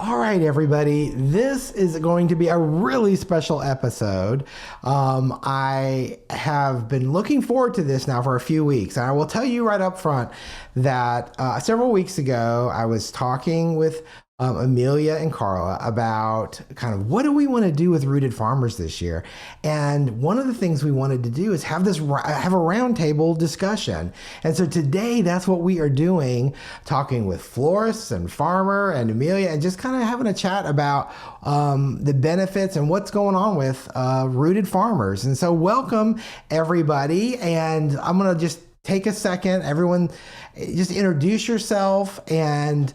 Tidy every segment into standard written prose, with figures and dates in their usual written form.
All right, everybody. This is going to be a really special episode. I have been looking forward to this now for a few weeks. And I will tell you right up front that several weeks ago, I was talking with Amelia and Carla about kind of what do we want to do with Rooted Farmers this year. And one of the things we wanted to do is have a roundtable discussion. And so today that's what we are doing, talking with florists and farmer and Amelia and just kind of having a chat about the benefits and what's going on with Rooted Farmers. And so welcome everybody. And I'm going to just take a second, everyone just introduce yourself and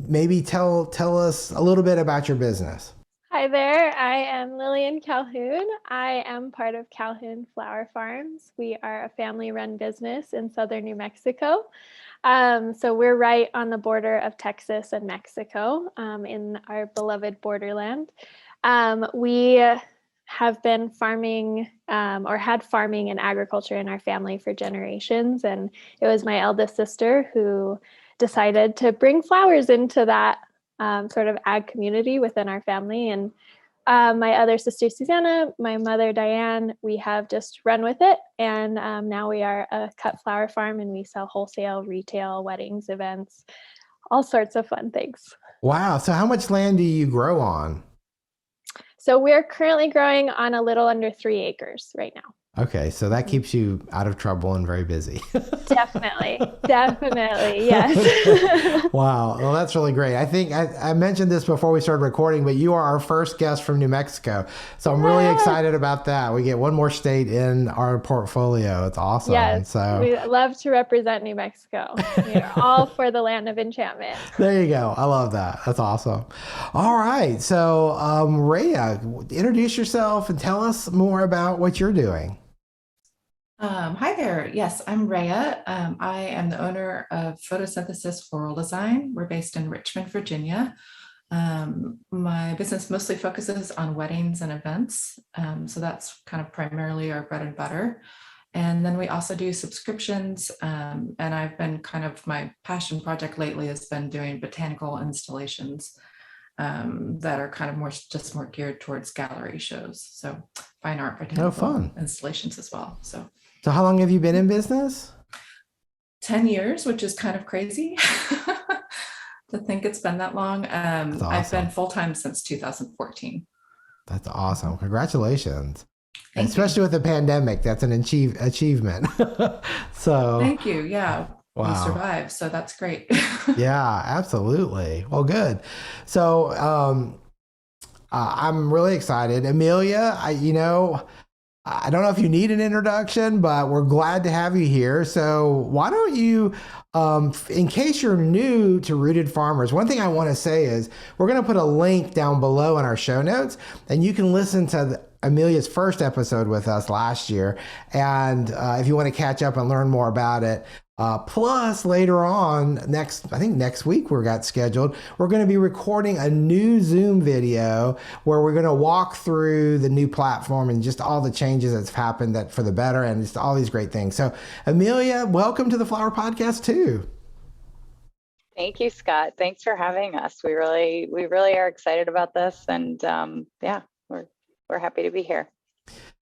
maybe tell us a little bit about your business. Hi there, I am Lillian Calhoun. I am part of Calhoun Flower Farms. We are a family-run business in southern New Mexico. So we're right on the border of Texas and Mexico in our beloved borderland. We have been farming or had farming and agriculture in our family for generations. And it was my eldest sister who decided to bring flowers into that sort of ag community within our family. And my other sister, Susanna, my mother, Diane, we have just run with it. And now we are a cut flower farm and we sell wholesale, retail, weddings, events, all sorts of fun things. Wow. So how much land do you grow on? So we're currently growing on a little under 3 acres right now. Okay, so that keeps you out of trouble and very busy. Definitely, yes. Wow, well, that's really great. I think I mentioned this before we started recording, but you are our first guest from New Mexico. So I'm really excited about that. We get one more state in our portfolio. It's awesome. Yes, so we love to represent New Mexico. We're all for the land of enchantment. There you go. I love that. That's awesome. All right, so Rhea, introduce yourself and tell us more about what you're doing. Hi there. Yes, I'm Rhea. I am the owner of Photosynthesis Floral Design. We're based in Richmond, Virginia. My business mostly focuses on weddings and events. So that's kind of primarily our bread and butter. And then we also do subscriptions. And I've been my passion project lately has been doing botanical installations that are kind of more geared towards gallery shows. So fine art botanical installations as well. So how long have you been in business? 10 years, which is kind of crazy to think it's been that long. Awesome. I've been full-time since 2014. That's awesome. Congratulations. Thank Especially you. With the pandemic, that's an achievement. So thank you. Yeah. Wow. We survived. So that's great. Yeah, absolutely. Well, good. So I'm really excited. Amelia, I don't know if you need an introduction, but we're glad to have you here. So why don't you, in case you're new to Rooted Farmers, one thing I want to say is we're going to put a link down below in our show notes, and you can listen to Amelia's first episode with us last year. And if you want to catch up and learn more about it, plus later on, next week we've got scheduled, we're going to be recording a new Zoom video where we're going to walk through the new platform and just all the changes that's happened that for the better and just all these great things. So Amelia, welcome to the Flower Podcast too. Thank you, Scott. Thanks for having us. We really are excited about this, and we're happy to be here.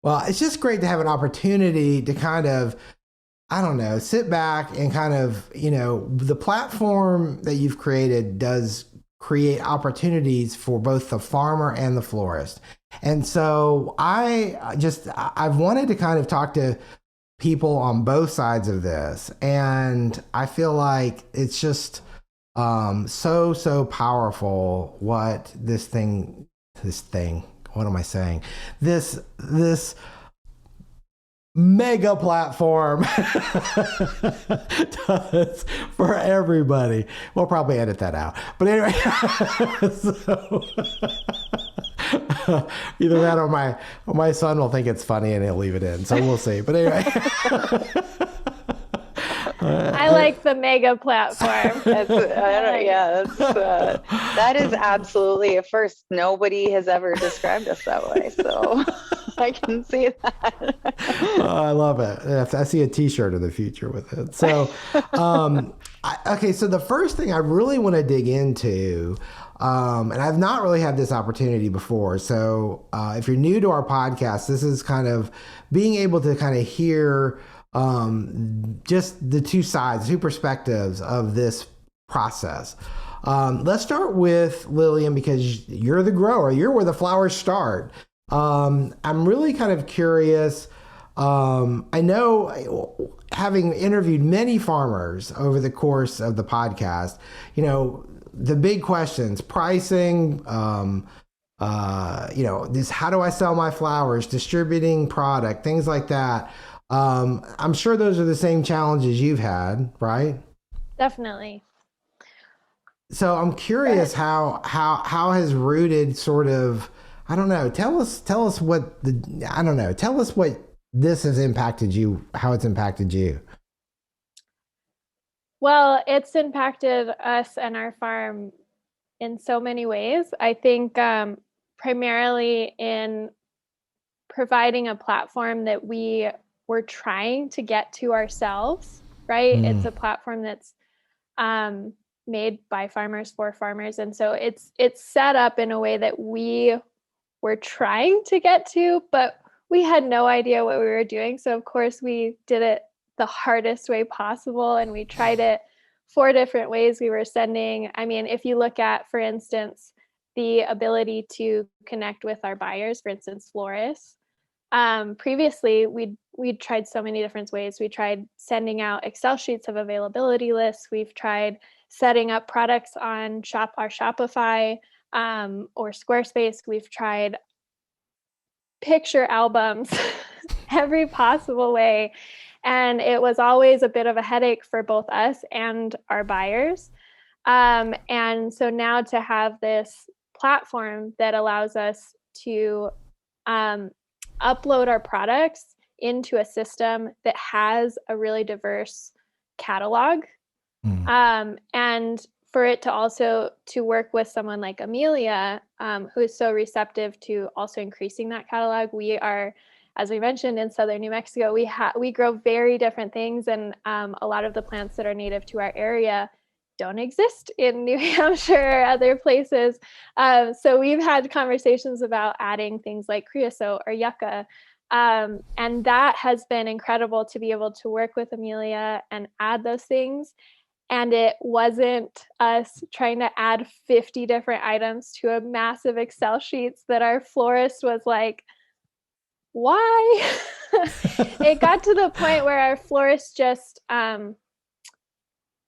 Well, it's just great to have an opportunity to kind of, sit back and kind of, the platform that you've created does create opportunities for both the farmer and the florist. And so I've wanted to kind of talk to people on both sides of this. And I feel like it's just so powerful what this mega platform does for everybody. We'll probably edit that out. But anyway, either that or my son will think it's funny and he'll leave it in. So we'll see. But anyway. I like the mega platform. That is absolutely a first. Nobody has ever described us that way. So I can see that. I love it. I see a t-shirt in the future with it. So, okay. So the first thing I really want to dig into And I've not really had this opportunity before. So if you're new to our podcast, this is kind of being able to kind of hear just the two sides, two perspectives of this process. Let's start with Lillian, because you're the grower. You're where the flowers start. I'm really kind of curious. I know, having interviewed many farmers over the course of the podcast, the big questions: pricing, this, how do I sell my flowers, distributing product, things like that. I'm sure those are the same challenges you've had, right? Definitely. So I'm curious how has Rooted sort of, I don't know, tell us what this has impacted you, how it's impacted you. Well, it's impacted us and our farm in so many ways. I think primarily in providing a platform that we were trying to get to ourselves, right? It's a platform that's made by farmers for farmers. And so it's set up in a way that we were trying to get to, but we had no idea what we were doing. So of course we did it the hardest way possible, and we tried it 4 different ways. We were sending, if you look at, for instance, the ability to connect with our buyers, for instance, florists. Previously, we'd tried so many different ways. We tried sending out Excel sheets of availability lists. We've tried setting up products on our Shopify or Squarespace. We've tried picture albums, every possible way. And it was always a bit of a headache for both us and our buyers. And so now to have this platform that allows us to upload our products into a system that has a really diverse catalog. And for it to also to work with someone like Amelia, who is so receptive to also increasing that catalog. We are, as we mentioned, in southern New Mexico, we grow very different things, and a lot of the plants that are native to our area don't exist in New Hampshire or other places. So we've had conversations about adding things like creosote or yucca. And that has been incredible to be able to work with Amelia and add those things. And it wasn't us trying to add 50 different items to a massive Excel sheets that our florist was like, why? It got to the point where our florist just,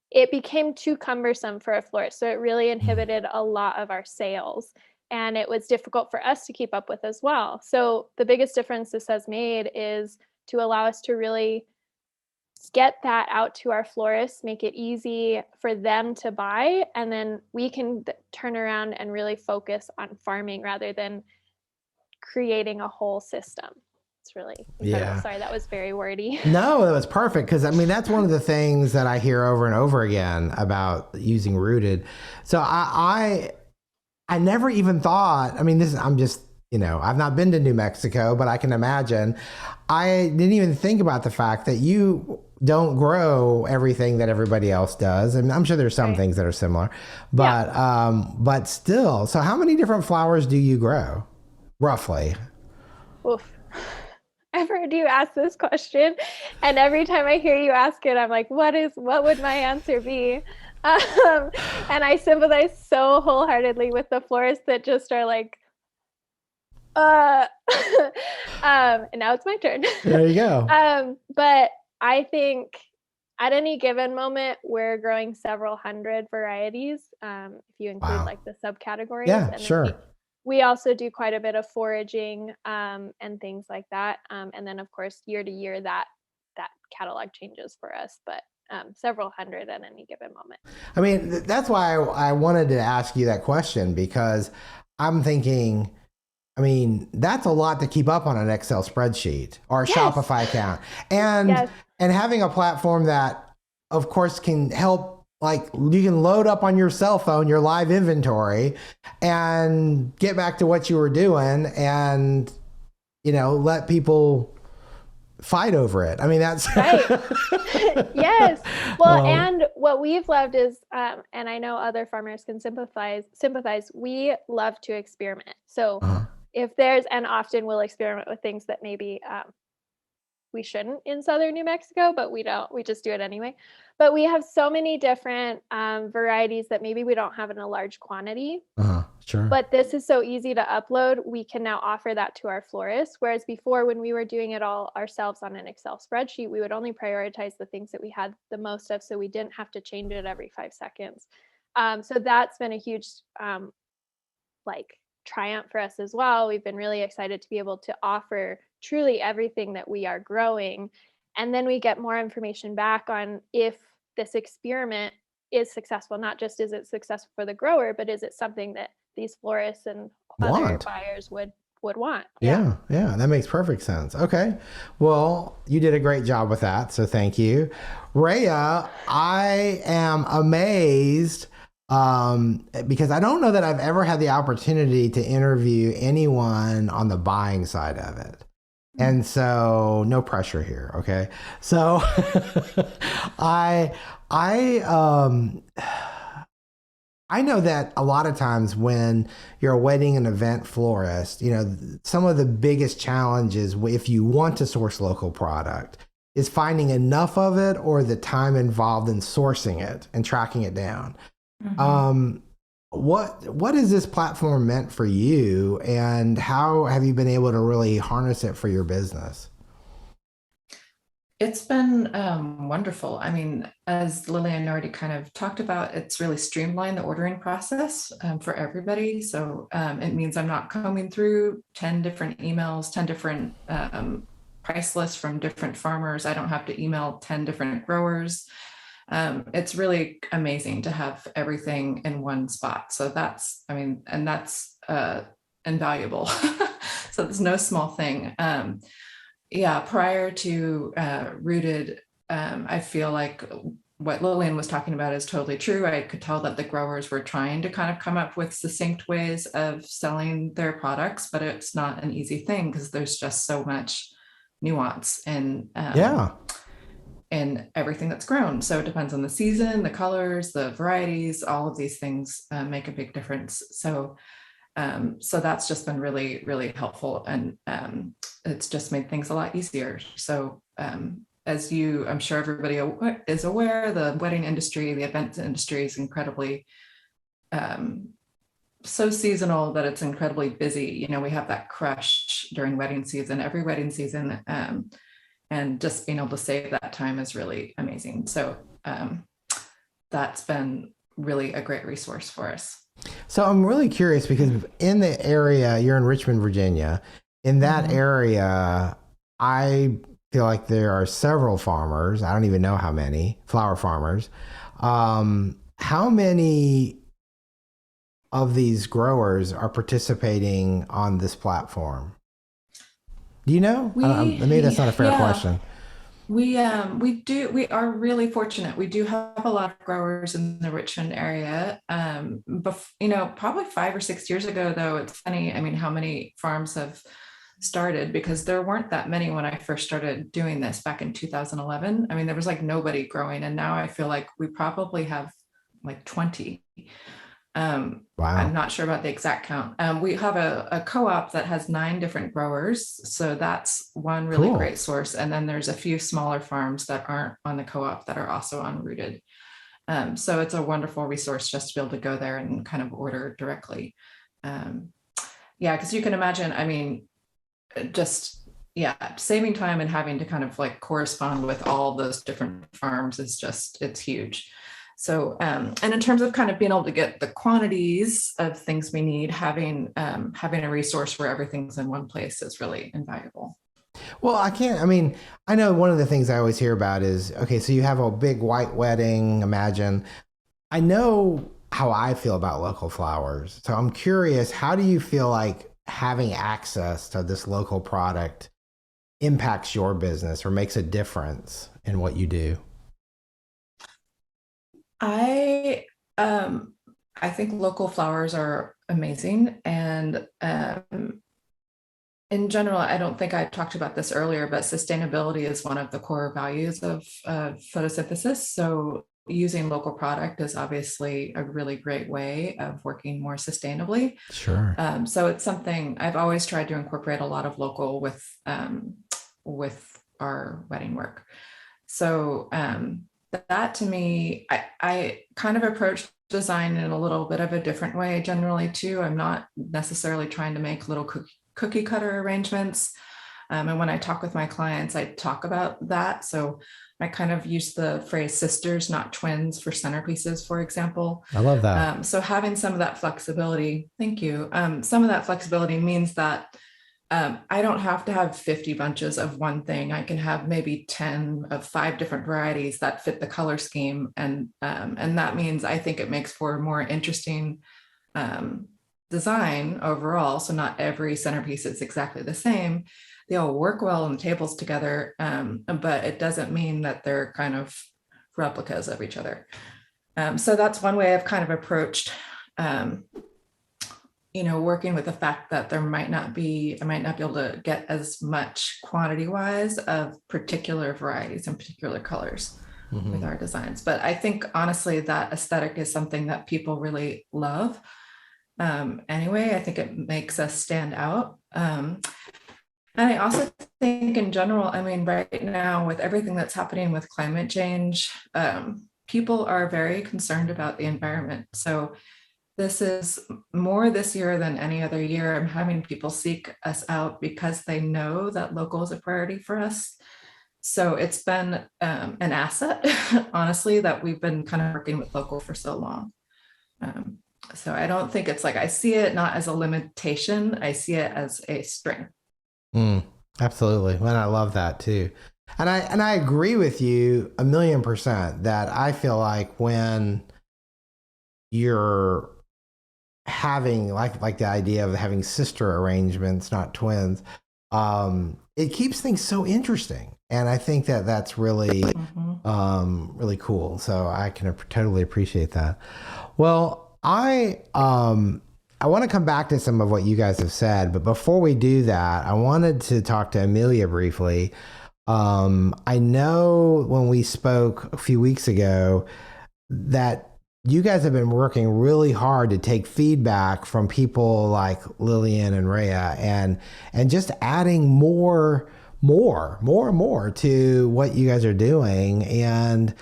it became too cumbersome for a florist. So it really inhibited a lot of our sales. And it was difficult for us to keep up with as well. So the biggest difference this has made is to allow us to really get that out to our florists, make it easy for them to buy, and then we can turn around and really focus on farming rather than creating a whole system. It's really incredible. Yeah. Sorry, that was very wordy. No, that was perfect, because that's one of the things that I hear over and over again about using Rooted. So I never even thought, I'm just, I've not been to New Mexico, but I can imagine. I didn't even think about the fact that you don't grow everything that everybody else does. And I'm sure there's some things that are similar, but still. So how many different flowers do you grow, roughly? Oof. I've heard you ask this question, and every time I hear you ask it, I'm like, what would my answer be? And I sympathize so wholeheartedly with the florists that just are like, and now it's my turn. There you go. But I think at any given moment, we're growing several hundred varieties, if you include like the subcategories. Yeah, and sure. We also do quite a bit of foraging and things like that. And then, of course, year to year, that catalog changes for us. But several hundred at any given moment. That's why I wanted to ask you that question, because I'm thinking, that's a lot to keep up on an Excel spreadsheet or a Shopify account. And having a platform that, of course, can help, like you can load up on your cell phone your live inventory and get back to what you were doing and, let people fight over it. I mean, that's right. Yes. Well, Um, and what we've loved is, and I know other farmers can sympathize. We love to experiment. So uh-huh. if there's, and often we'll experiment with things that maybe we shouldn't in southern New Mexico, but we don't. We just do it anyway. But we have so many different varieties that maybe we don't have in a large quantity. Sure. But this is so easy to upload. We can now offer that to our florists. Whereas before, when we were doing it all ourselves on an Excel spreadsheet, we would only prioritize the things that we had the most of, so we didn't have to change it every 5 seconds. So that's been a huge like triumph for us as well. We've been really excited to be able to offer truly everything that we are growing. And then we get more information back on if this experiment is successful. Not just is it successful for the grower, but is it something that these florists and other Want. buyers would want? Yeah, that makes perfect sense. Okay. Well, you did a great job with that, so thank you. Rhea, I am amazed because I don't know that I've ever had the opportunity to interview anyone on the buying side of it. And so no pressure here, okay? So I know that a lot of times when you're a wedding and event florist, some of the biggest challenges if you want to source local product is finding enough of it or the time involved in sourcing it and tracking it down. Mm-hmm. What has this platform meant for you, and how have you been able to really harness it for your business? It's been wonderful. I mean, as Lillian already kind of talked about, it's really streamlined the ordering process for everybody. So it means I'm not combing through 10 different emails, 10 different price lists from different farmers. I don't have to email 10 different growers. It's really amazing to have everything in one spot. So that's invaluable. So it's no small thing. Prior to Rooted, I feel like what Lillian was talking about is totally true. I could tell that the growers were trying to kind of come up with succinct ways of selling their products, but it's not an easy thing because there's just so much nuance in everything that's grown. So it depends on the season, the colors, the varieties, all of these things make a big difference. So that's just been really, really helpful. And it's just made things a lot easier. So as I'm sure everybody is aware, the wedding industry, the event industry is incredibly so seasonal that it's incredibly busy. We have that crush during wedding season, every wedding season. And just being able to save that time is really amazing. So that's been really a great resource for us. So I'm really curious because in the area, you're in Richmond, Virginia. In that area, I feel like there are several farmers. I don't even know how many flower farmers. How many of these growers are participating on this platform? Do you know? Maybe that's not a fair question. We are really fortunate. We do have a lot of growers in the Richmond area. Probably 5 or 6 years ago, though, it's funny. I mean, how many farms have started, because there weren't that many when I first started doing this back in 2011. I mean, there was like nobody growing, and now I feel like we probably have like 20. Wow. I'm not sure about the exact count. We have a co-op that has 9 different growers. So that's one really great source. And then there's a few smaller farms that aren't on the co-op that are also on Rooted. So it's a wonderful resource just to be able to go there and kind of order directly. Because you can imagine, I mean, saving time and having to kind of like correspond with all those different farms it's huge. So, and in terms of kind of being able to get the quantities of things we need, having a resource where everything's in one place is really invaluable. Well, I know one of the things I always hear about is, okay, so you have a big white wedding, imagine. I know how I feel about local flowers. So I'm curious, how do you feel like having access to this local product impacts your business or makes a difference in what you do? I think local flowers are amazing, and in general, I don't think I talked about this earlier, but sustainability is one of the core values of photosynthesis. So using local product is obviously a really great way of working more sustainably. Sure. So it's something I've always tried to incorporate a lot of local with our wedding work. So that to me, I kind of approach design in a little bit of a different way generally too. I'm not necessarily trying to make little cookie cutter arrangements. And when I talk with my clients, I talk about that. So I kind of use the phrase sisters, not twins for centerpieces, for example. I love that. So having some of that flexibility, thank you. Some of that flexibility means that I don't have to have 50 bunches of one thing. I can have maybe 10 of 5 different varieties that fit the color scheme. And that means I think it makes for a more interesting design overall. So not every centerpiece is exactly the same. They all work well on the tables together, but it doesn't mean that they're kind of replicas of each other. So that's one way I've kind of approached working with the fact that I might not be able to get as much quantity wise of particular varieties and particular colors with our designs. But I think honestly, that aesthetic is something that people really love. Anyway, I think it makes us stand out. And I also think in general, I mean, right now with everything that's happening with climate change, people are very concerned about the environment. So this is more this year than any other year. I'm having people seek us out because they know that local is a priority for us. So it's been an asset, honestly, that we've been kind of working with local for so long. So I don't think it's like, I see it not as a limitation, I see it as a strength. Absolutely. And I love that too. And I agree with you 1,000,000% that I feel like when you're having like the idea of having sister arrangements, not twins, it keeps things so interesting. And I think that that's really, really cool. So I can totally appreciate that. Well, I want to come back to some of what you guys have said, but before we do that, I wanted to talk to Amelia briefly. I know when we spoke a few weeks ago that you guys have been working really hard to take feedback from people like Lillian and Rhea and just adding more to what you guys are doing. And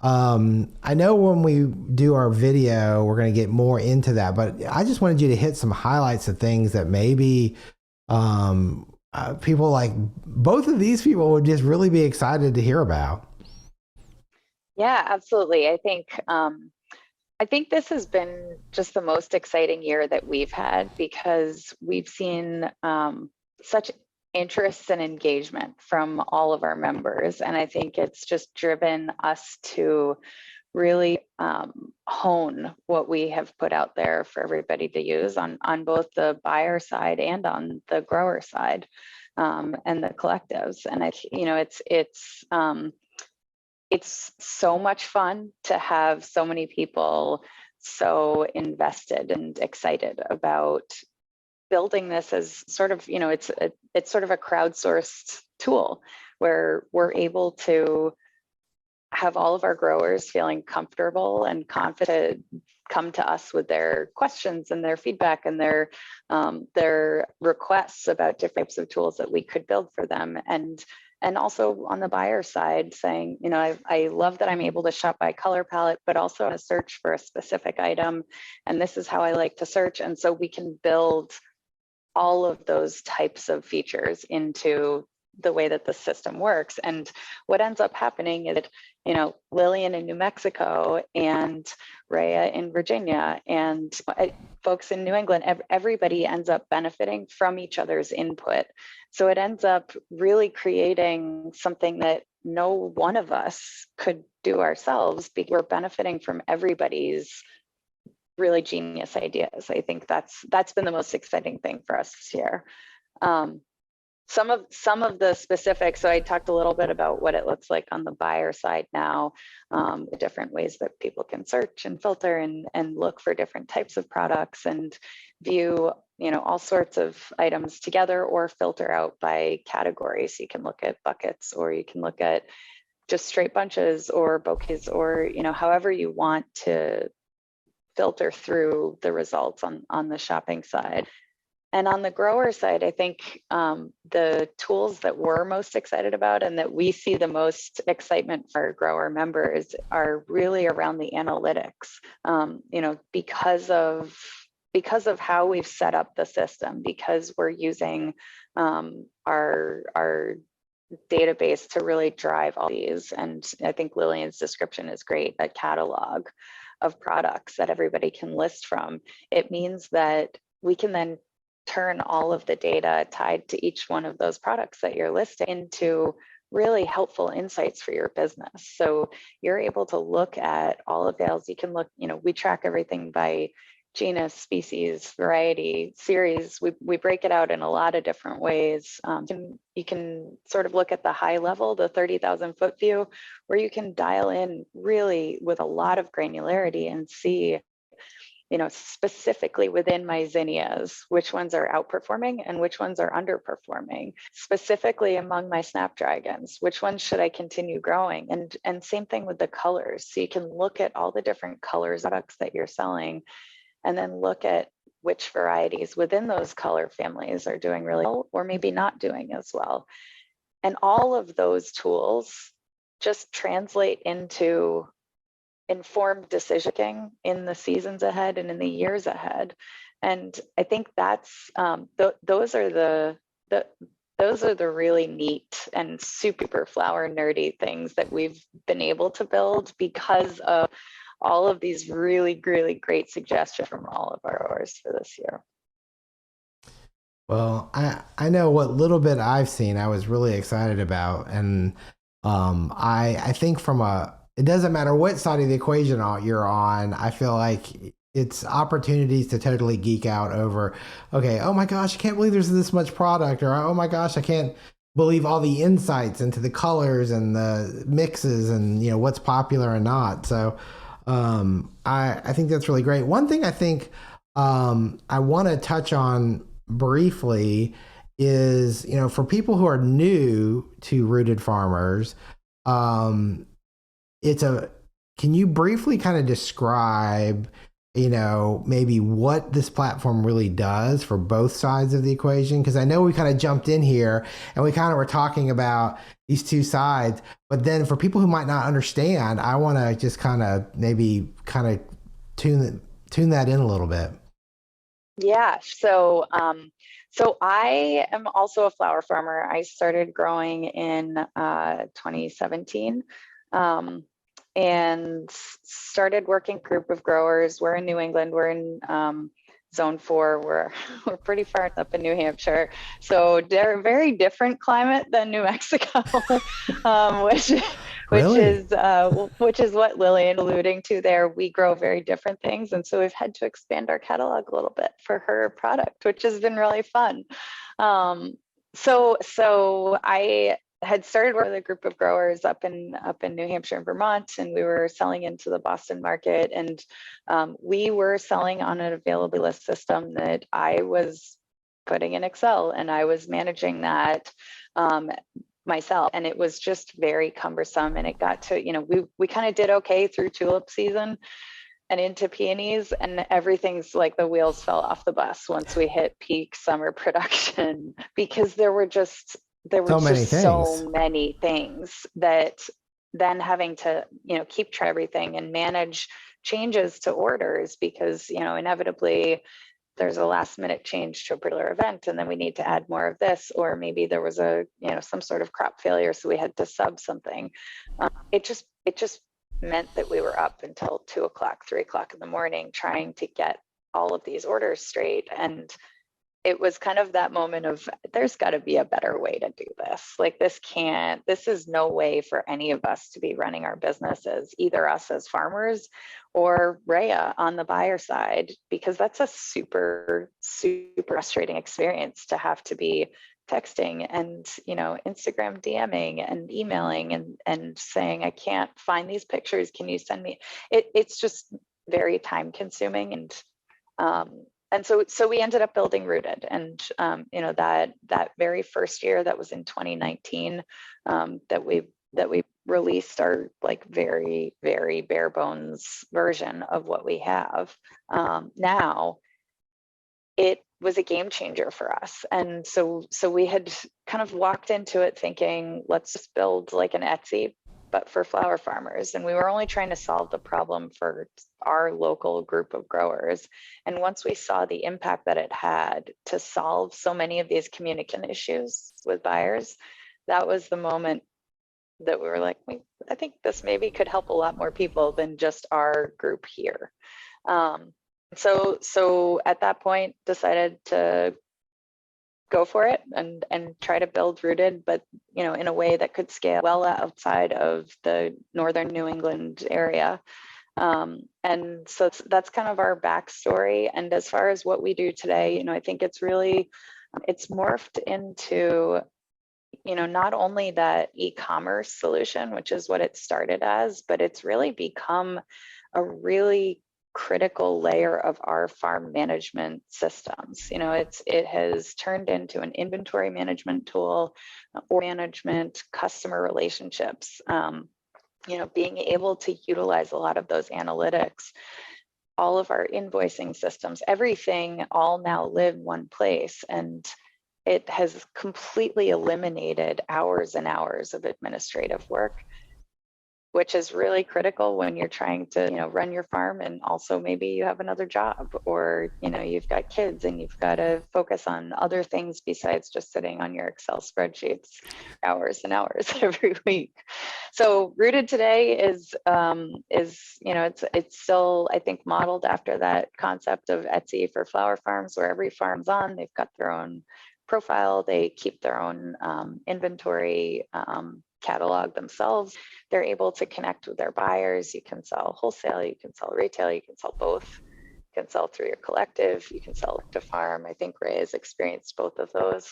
I know when we do our video, we're going to get more into that, but I just wanted you to hit some highlights of things that maybe people like both of these people would just really be excited to hear about. Yeah, absolutely. I think this has been just the most exciting year that we've had because we've seen such interest and engagement from all of our members. And I think it's just driven us to really hone what we have put out there for everybody to use on both the buyer side and on the grower side and the collectives. And it's so much fun to have so many people so invested and excited about building this as sort of, it's sort of a crowdsourced tool where we're able to have all of our growers feeling comfortable and confident come to us with their questions and their feedback and their requests about different types of tools that we could build for them. And also on the buyer side saying, I love that I'm able to shop by color palette, but also to search for a specific item. And this is how I like to search. And so we can build all of those types of features into the way that the system works. And what ends up happening is that, Lillian in New Mexico and Rhea in Virginia and folks in New England, everybody ends up benefiting from each other's input. So it ends up really creating something that no one of us could do ourselves because we're benefiting from everybody's really genius ideas. I think that's been the most exciting thing for us this year. some of the specifics. So I talked a little bit about what it looks like on the buyer side now, the different ways that people can search and filter and look for different types of products and view, all sorts of items together or filter out by categories. So you can look at buckets, or you can look at just straight bunches or bouquets, or, however you want to filter through the results on the shopping side. And on the grower side, I think the tools that we're most excited about and that we see the most excitement for grower members are really around the analytics, because of how we've set up the system, because we're using our database to really drive all these. And I think Lillian's description is great, a catalog of products that everybody can list from. It means that we can then turn all of the data tied to each one of those products that you're listing into really helpful insights for your business. So you're able to look at all of those. You can look, we track everything by genus, species, variety, series. We break it out in a lot of different ways. You can sort of look at the high level, the 30,000 foot view, where you can dial in really with a lot of granularity and see, specifically within my zinnias, which ones are outperforming and which ones are underperforming. Specifically among my snapdragons, which ones should I continue growing? And same thing with the colors. So you can look at all the different colors products that you're selling, and then look at which varieties within those color families are doing really well or maybe not doing as well. And all of those tools just translate into informed decision making in the seasons ahead and in the years ahead. And I think that's those are the really neat and super flower nerdy things that we've been able to build because of all of these really, really great suggestions from all of our growers for this year. Well, I know what little bit I've seen, I was really excited about. And I think it doesn't matter what side of the equation you're on, I feel like it's opportunities to totally geek out over, okay, oh my gosh, I can't believe there's this much product, or oh my gosh, I can't believe all the insights into the colors and the mixes and, what's popular and not. So I think that's really great. One thing I think I want to touch on briefly is, for people who are new to Rooted Farmers, can you briefly kind of describe, maybe what this platform really does for both sides of the equation? Because I know we kind of jumped in here and we kind of were talking about these two sides, but then for people who might not understand, I want to just kind of tune that in a little bit. Yeah. So I am also a flower farmer. I started growing in 2017. And started working with a group of growers. We're in New England. We're in Zone 4. We're pretty far up in New Hampshire. So they're a very different climate than New Mexico, which is what Lillian alluding to there. We grow very different things. And so we've had to expand our catalog a little bit for her product, which has been really fun. So I had started with a group of growers up in New Hampshire and Vermont, and we were selling into the Boston market. And we were selling on an availability list system that I was putting in Excel, and I was managing that myself. And it was just very cumbersome. And it got to, we kind of did okay through tulip season and into peonies, and everything's like the wheels fell off the bus once we hit peak summer production, because there were so many things that then having to, keep track of everything and manage changes to orders, because, inevitably there's a last minute change to a particular event, and then we need to add more of this, or maybe there was some sort of crop failure, so we had to sub something. It just meant that we were up until 2 o'clock, 3 o'clock in the morning trying to get all of these orders straight. And it was kind of that moment of, there's got to be a better way to do this. Like this is no way for any of us to be running our businesses, either us as farmers or Rhea on the buyer side, because that's a super, super frustrating experience to have to be texting and, Instagram DMing and emailing and saying, I can't find these pictures. Can you send me? It's just very time consuming. And so we ended up building Rooted. And, that very first year, that was in 2019, that we released our like very, very bare bones version of what we have. Now, it was a game changer for us. And so we had kind of walked into it thinking, let's just build like an Etsy, but for flower farmers. And we were only trying to solve the problem for our local group of growers. And once we saw the impact that it had to solve so many of these communication issues with buyers, that was the moment that we were like, I think this maybe could help a lot more people than just our group here. So at that point, decided to go for it and try to build Rooted, but in a way that could scale well outside of the northern New England area. And so that's kind of our backstory. And as far as what we do today, I think it's morphed into not only that e-commerce solution, which is what it started as, but it's really become a really critical layer of our farm management systems. It has turned into an inventory management tool, or management, customer relationships, being able to utilize a lot of those analytics, all of our invoicing systems, everything all now live in one place. And it has completely eliminated hours and hours of administrative work, which is really critical when you're trying to, run your farm, and also maybe you have another job, or, you've got kids and you've got to focus on other things besides just sitting on your Excel spreadsheets hours and hours every week. So Rooted today is it's still, I think, modeled after that concept of Etsy for flower farms, where every farm's on, they've got their own profile, they keep their own inventory catalog themselves. They're able to connect with their buyers. You can sell wholesale, you can sell retail, you can sell both. You can sell through your collective, you can sell to farm. I think Rhea has experienced both of those.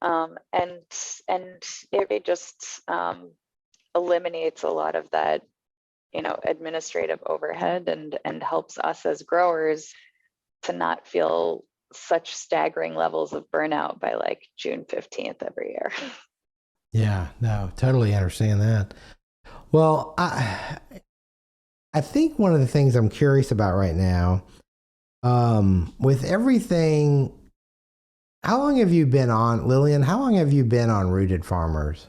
And it just eliminates a lot of that, administrative overhead, and helps us as growers to not feel such staggering levels of burnout by like June 15th every year. Yeah, no, totally understand that. Well, I think one of the things I'm curious about right now, with everything, how long have you been on, Lillian, how long have you been on Rooted Farmers?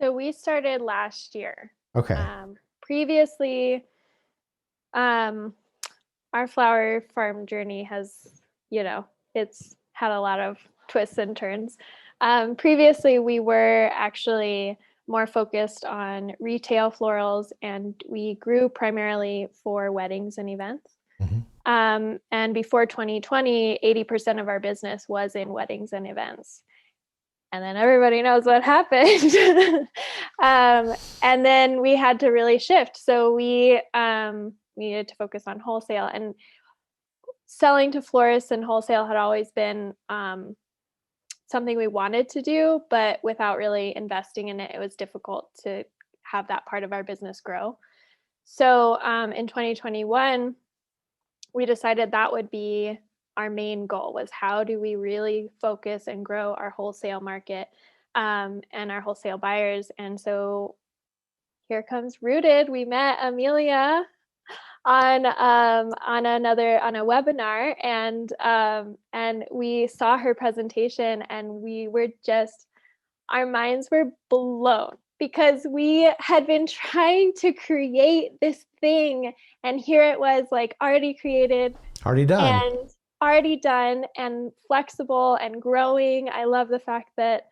So we started last year. Okay. Previously, our flower farm journey has, it's had a lot of twists and turns. Previously, we were actually more focused on retail florals, and we grew primarily for weddings and events. Mm-hmm. And before 2020, 80% of our business was in weddings and events. And then everybody knows what happened. And then we had to really shift. So we needed to focus on wholesale, and selling to florists and wholesale had always been something we wanted to do, but without really investing in it, it was difficult to have that part of our business grow. So in 2021, we decided that would be our main goal, was how do we really focus and grow our wholesale market and our wholesale buyers. And so here comes Rooted. We met Amelia on a webinar, and we saw her presentation, and we were just, our minds were blown, because we had been trying to create this thing, and here it was, like, already created, already done and flexible and growing. I love the fact that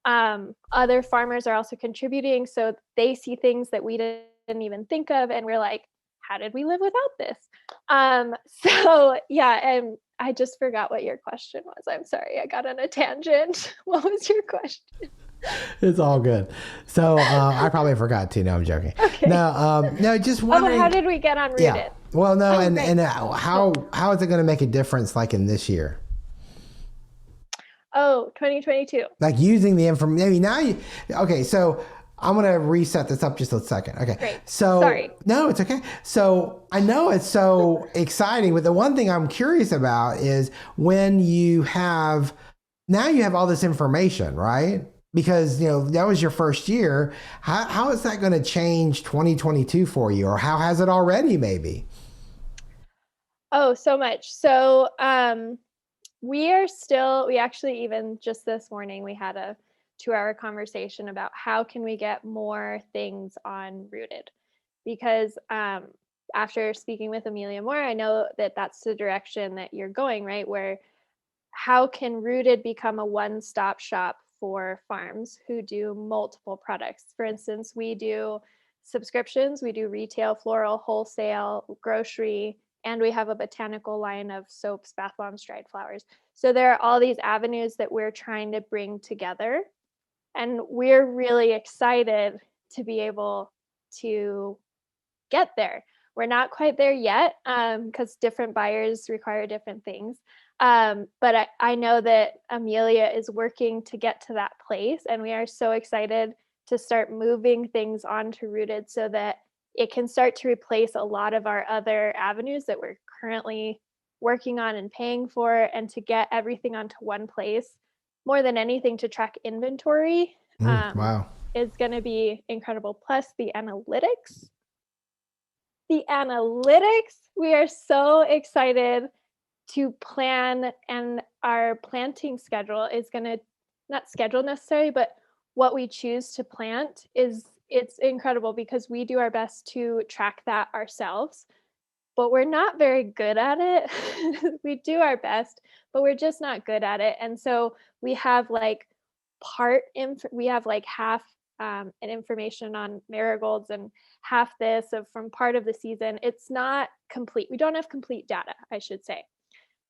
other farmers are also contributing, so they see things that we didn't even think of, and we're like, how did we live without this? So yeah, and I just forgot what your question was. I'm sorry, I got on a tangent. What was your question? It's all good. So I probably forgot to. No, I'm joking. Okay. No, just wondering. How did we get on Rooted? Yeah. Well, no, and how is it going to make a difference, like in this year? Oh, 2022. Like using the information. I mean, now you, okay, so I'm going to reset this up just a second. Okay. Great. So, Sorry. no, it's okay. So I know it's so exciting, but the one thing I'm curious about is when you have, now you have all this information, right? Because, you know, that was your first year. How is that going to change 2022 for you? Or how has it already maybe? Oh, so much. So we actually, even just this morning, we had a 2-hour conversation about how can we get more things on Rooted. Because after speaking with Amelia more, I know that that's the direction that you're going, right? Where how can Rooted become a one-stop shop for farms who do multiple products? For instance, we do subscriptions, we do retail, floral, wholesale, grocery, and we have a botanical line of soaps, bath bombs, dried flowers. So there are all these avenues that we're trying to bring together. And we're really excited to be able to get there. We're not quite there yet because different buyers require different things. But I know that Amelia is working to get to that place, and we are so excited to start moving things onto Rooted so that it can start to replace a lot of our other avenues that we're currently working on and paying for, and to get everything onto one place. More than anything, to track inventory Wow. is going to be incredible. Plus the analytics. The analytics, we are so excited to plan, and our planting schedule is going to, not schedule necessarily, but what we choose to plant it's incredible because we do our best to track that ourselves, but we're not very good at it. We do our best, but we're just not good at it. And so we have like we have like half an information on marigolds and half this from part of the season. It's not complete. We don't have complete data, I should say,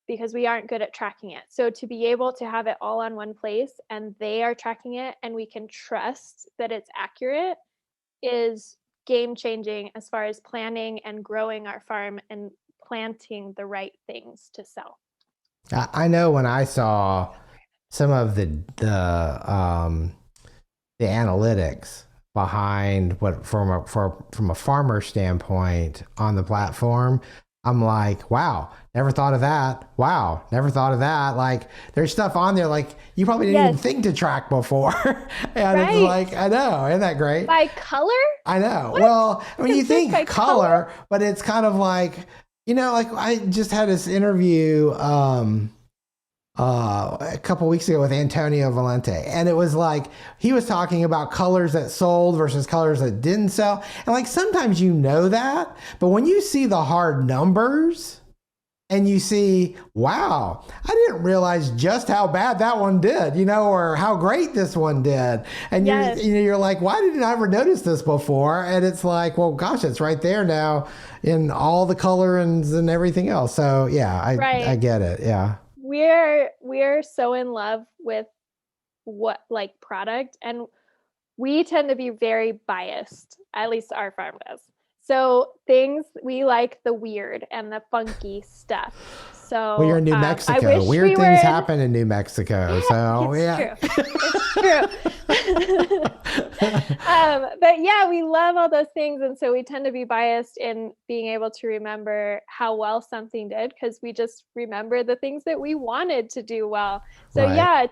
because we aren't good at tracking it. So to be able to have it all on one place and they are tracking it and we can trust that it's accurate is game changing as far as planning and growing our farm and planting the right things to sell. I know when I saw some of the analytics behind what from a farmer standpoint on the platform, I'm like, wow, never thought of that. Wow, never thought of that. Like, there's stuff on there like you probably didn't even think to track before. And Right. it's like, I know, isn't that great? By color? I know. What? Well, I mean, you Is this by think color, but it's kind of like, you know, like I just had this interview a couple weeks ago with Antonio Valente, and it was like he was talking about colors that sold versus colors that didn't sell, and like sometimes you know that, but when you see the hard numbers and you see, wow, I didn't realize just how bad that one did, you know, or how great this one did, and Yes. you're like, why didn't I ever notice this before? And it's like, well, gosh, it's right there now in all the colorings and everything else. So yeah, I get it. Yeah. We're so in love with what like product, and we tend to be very biased, at least our farm does. So things, we like the weird and the funky stuff. So Well, you're in New I Mexico. wish Weird we things were happen in New Mexico. So it's yeah. true. It's true. But yeah, we love all those things, and so we tend to be biased in being able to remember how well something did because we just remember the things that we wanted to do well. So Right. yeah,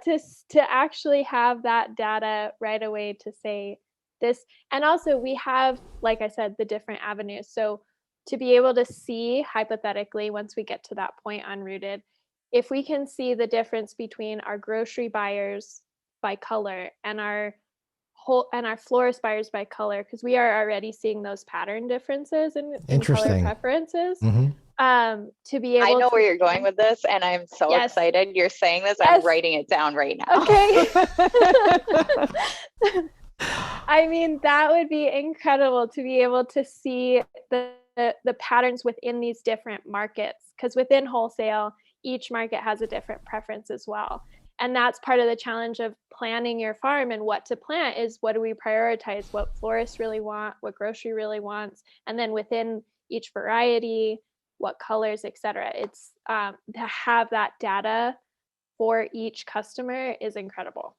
to actually have that data right away to say this, and also we have, like I said, the different avenues. So to be able to see hypothetically, once we get to that point on Rooted, if we can see the difference between our grocery buyers by color and our florist buyers by color, because we are already seeing those pattern differences in color Interesting. preferences. Mm-hmm. To be able I know to where you're going with this, and I'm so Yes. excited. You're saying this, Yes. I'm writing it down right now. Okay. I mean, that would be incredible to be able to see the patterns within these different markets, because within wholesale, each market has a different preference as well. And that's part of the challenge of planning your farm and what to plant is what do we prioritize, what florists really want, what grocery really wants, and then within each variety, what colors, etc. It's to have that data for each customer is incredible.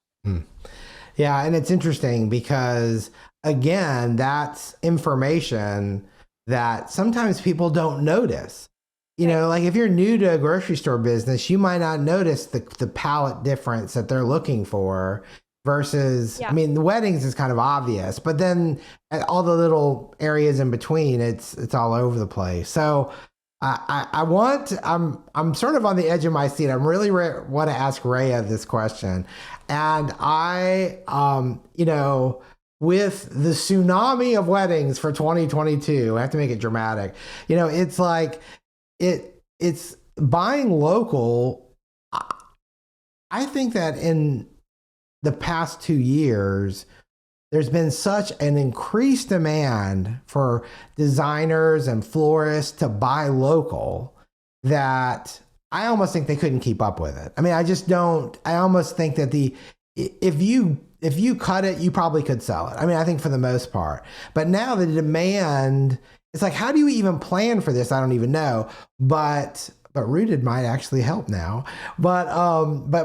Yeah, and it's interesting because, again, that's information that sometimes people don't notice. You know, like if you're new to a grocery store business, you might not notice the palette difference that they're looking for versus, I mean, the weddings is kind of obvious, but then all the little areas in between, it's all over the place. So I'm sort of on the edge of my seat. I'm really want to ask Rhea this question. And you know, with the tsunami of weddings for 2022, I have to make it dramatic. You know, it's like, it's buying local. I think that in the past 2 years, there's been such an increased demand for designers and florists to buy local that I almost think they couldn't keep up with it. I mean, I almost think that if you cut it, you probably could sell it. I mean, I think for the most part, but now the demand, it's like, how do you even plan for this? I don't even know, but Rooted might actually help now. But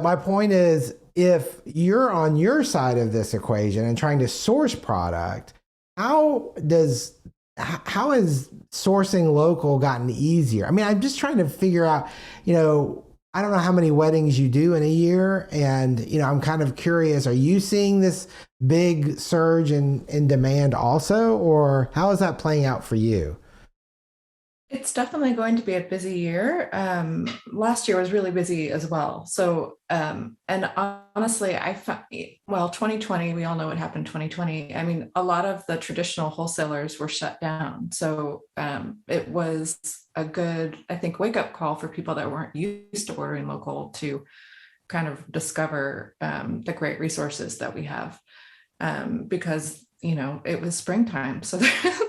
my point is, if you're on your side of this equation and trying to source product, how has sourcing local gotten easier? I mean, I'm just trying to figure out, you know, I don't know how many weddings you do in a year. And, you know, I'm kind of curious, are you seeing this big surge in demand also, or how is that playing out for you? It's definitely going to be a busy year. Last year was really busy as well. So, and honestly, I found, well, 2020, we all know what happened in 2020. I mean, a lot of the traditional wholesalers were shut down. So it was a good, I think, wake up call for people that weren't used to ordering local to kind of discover the great resources that we have. Because you know, it was springtime. So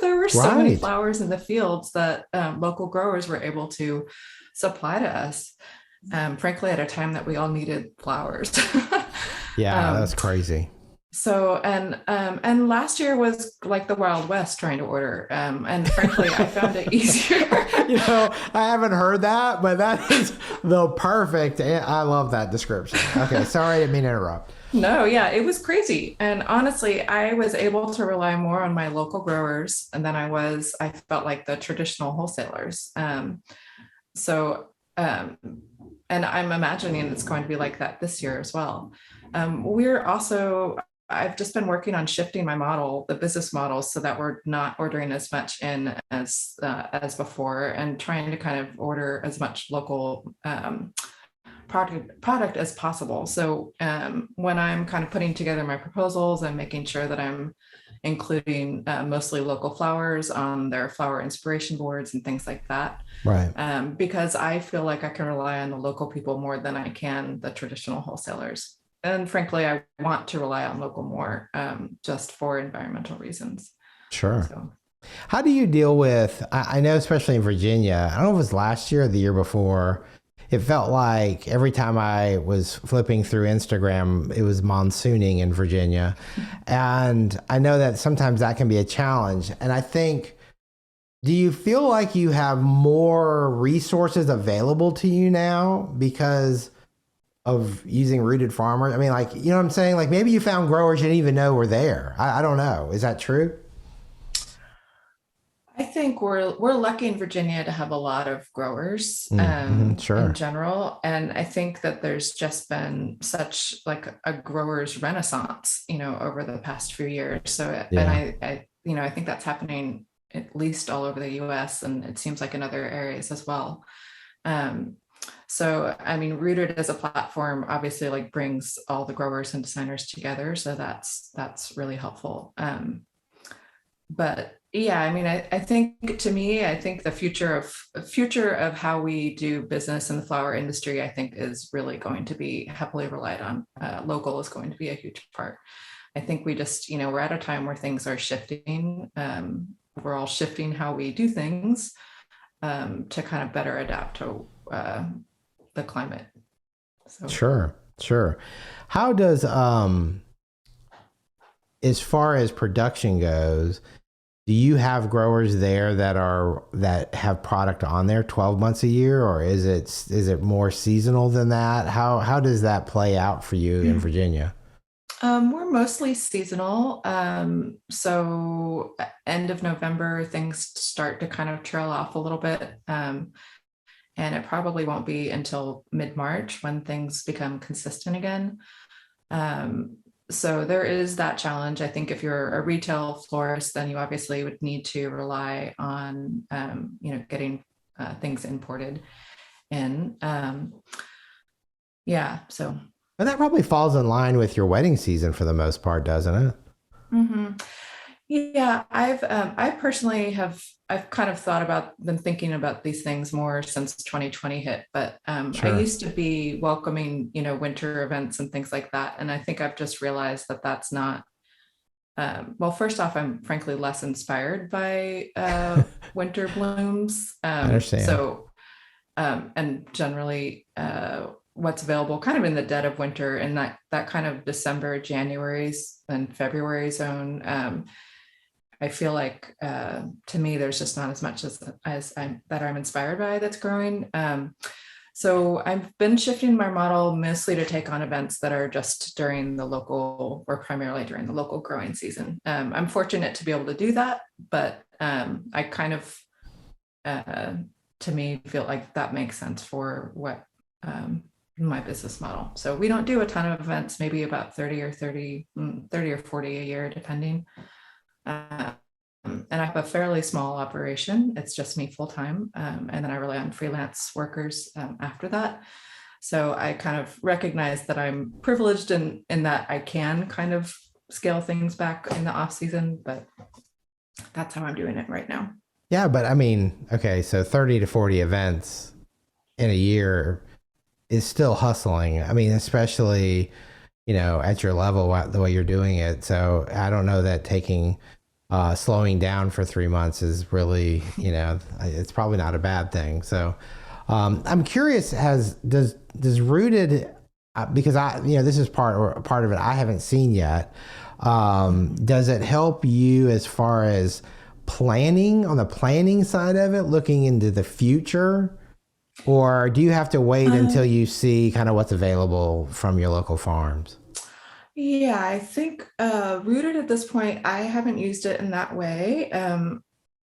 there were so many flowers in the fields that local growers were able to supply to us, frankly, at a time that we all needed flowers. Yeah, that's crazy. So, and last year was like the Wild West trying to order. And frankly, I found it easier. You know, I haven't heard that, but that is the perfect, I love that description. Okay, sorry, I didn't mean to interrupt. No, yeah, it was crazy. And honestly, I was able to rely more on my local growers than I felt like the traditional wholesalers. And I'm imagining it's going to be like that this year as well. I've just been working on shifting my model, the business model, so that we're not ordering as much in as before, and trying to kind of order as much local product as possible. So when I'm kind of putting together my proposals, I'm making sure that I'm including mostly local flowers on their flower inspiration boards and things like that. Right. Because I feel like I can rely on the local people more than I can the traditional wholesalers. And frankly, I want to rely on local more just for environmental reasons. Sure. So. How do you deal with, I know especially in Virginia, I don't know if it was last year or the year before, it felt like every time I was flipping through Instagram, it was monsooning in Virginia. And I know that sometimes that can be a challenge. And I think, do you feel like you have more resources available to you now because of using Rooted Farmers? I mean, like, you know what I'm saying? Like maybe you found growers you didn't even know were there. I don't know. Is that true? I think we're lucky in Virginia to have a lot of growers sure. in general. And I think that there's just been such like a growers renaissance, you know, over the past few years. So, and I think that's happening at least all over the US, and it seems like in other areas as well. So, I mean, Rooted as a platform obviously like brings all the growers and designers together. So that's really helpful. But yeah, I mean, I think to me, I think the future of how we do business in the flower industry, I think is really going to be heavily relied on. Local is going to be a huge part. I think we just, you know, we're at a time where things are shifting. We're all shifting how we do things to kind of better adapt to the climate. So. Sure. How does, as far as production goes, do you have growers there that have product on there 12 months a year, or is it more seasonal than that? How does that play out for you in Virginia? We're mostly seasonal. So end of November, things start to kind of trail off a little bit. And it probably won't be until mid-March when things become consistent again. So there is that challenge. I think if you're a retail florist, then you obviously would need to rely on, getting things imported in. So. And that probably falls in line with your wedding season for the most part, doesn't it? Mm-hmm. Yeah, I personally I've kind of been thinking about these things more since 2020 hit, but Sure. I used to be welcoming, winter events and things like that. And I think I've just realized that that's not, well, first off, I'm frankly less inspired by winter blooms. I understand. So, and generally, what's available kind of in the dead of winter and that kind of December, January's and February zone. I feel like to me, there's just not as much as I'm inspired by that's growing. So I've been shifting my model mostly to take on events that are just during the local or primarily during the local growing season. I'm fortunate to be able to do that, but I kind of, to me, feel like that makes sense for what my business model. So we don't do a ton of events, maybe about 30 or 40 a year, depending. And I have a fairly small operation. It's just me full time. And then I rely on freelance workers after that. So I kind of recognize that I'm privileged in that I can kind of scale things back in the off season, but that's how I'm doing it right now. Yeah, but I mean, okay, so 30 to 40 events in a year is still hustling. I mean, especially, at your level, the way you're doing it. So I don't know that slowing down for 3 months is really, it's probably not a bad thing. So I'm curious, does Rooted, because this is part of it I haven't seen yet. Does it help you as far as planning on the planning side of it, looking into the future? Or do you have to wait until you see kind of what's available from your local farms? Yeah, I think Rooted at this point, I haven't used it in that way.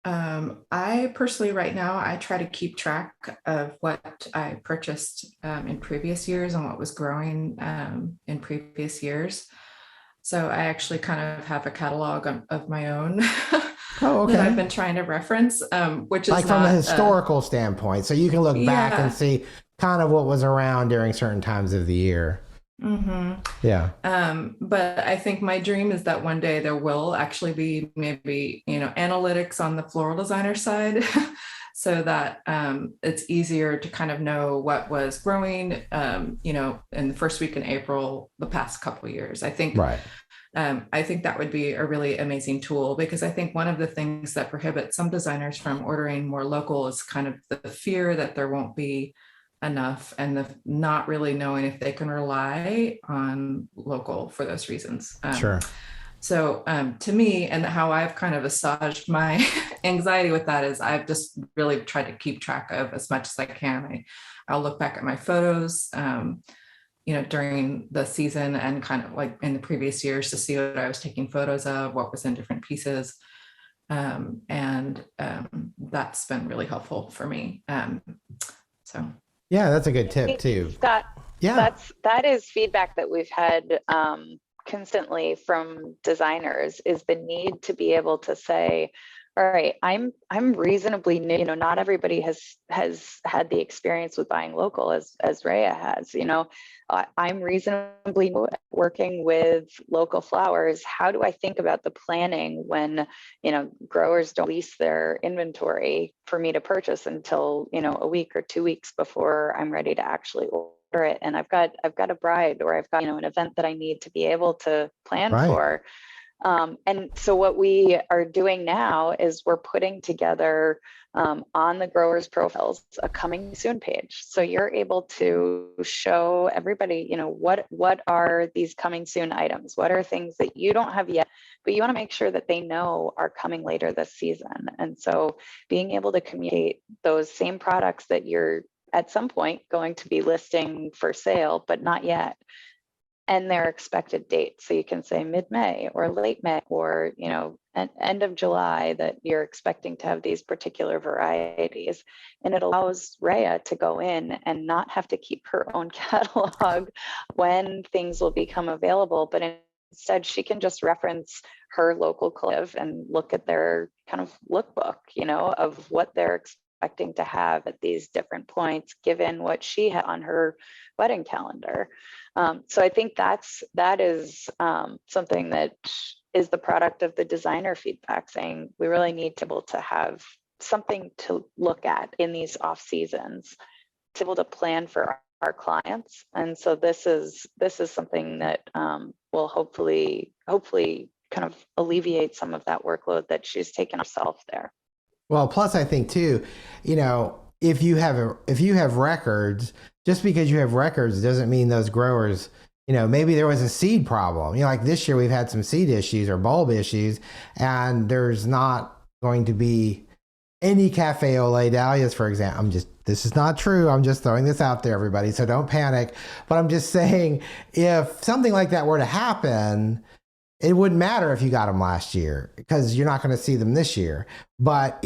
I personally, right now, I try to keep track of what I purchased in previous years and what was growing in previous years. So I actually kind of have a catalog of my own. Oh, okay. That I've been trying to reference, which is like from a historical standpoint, so you can look back and see kind of what was around during certain times of the year. Mm-hmm. Yeah. But I think my dream is that one day there will actually be maybe, analytics on the floral designer side so that it's easier to kind of know what was growing, in the first week in April, the past couple of years. I think, right. I think that would be a really amazing tool, because I think one of the things that prohibits some designers from ordering more local is kind of the fear that there won't be enough and the not really knowing if they can rely on local for those reasons. Sure. So to me, and how I've kind of assuaged my anxiety with that is I've just really tried to keep track of as much as I can. I'll look back at my photos, during the season and kind of like in the previous years to see what I was taking photos of, what was in different pieces. And that's been really helpful for me. So. Yeah, that's a good tip too. That is feedback that we've had consistently from designers, is the need to be able to say, all right, I'm reasonably new. Not everybody has had the experience with buying local as Rhea has. I'm reasonably new at working with local flowers. How do I think about the planning when growers don't lease their inventory for me to purchase until a week or 2 weeks before I'm ready to actually order it? And I've got a bride, or I've got an event that I need to be able to plan right. for. And so what we are doing now is we're putting together on the growers' profiles a coming soon page. So you're able to show everybody, what are these coming soon items? What are things that you don't have yet, but you want to make sure that they know are coming later this season. And so being able to communicate those same products that you're at some point going to be listing for sale, but not yet, and their expected date. So you can say mid-May or late May or, end of July that you're expecting to have these particular varieties. And it allows Rhea to go in and not have to keep her own catalog when things will become available, but instead she can just reference her local collective and look at their kind of lookbook, of what they're expecting to have at these different points, given what she had on her wedding calendar. So I think that is something that is the product of the designer feedback, saying we really need to be able to have something to look at in these off seasons to be able to plan for our clients. And so this is something that will hopefully kind of alleviate some of that workload that she's taken herself there. Well, plus I think too, if you have records, just because you have records doesn't mean those growers, maybe there was a seed problem. Like this year we've had some seed issues or bulb issues, and there's not going to be any cafe au lait dahlias, for example. This is not true. I'm just throwing this out there, everybody, so don't panic. But I'm just saying, if something like that were to happen, it wouldn't matter if you got them last year because you're not going to see them this year. But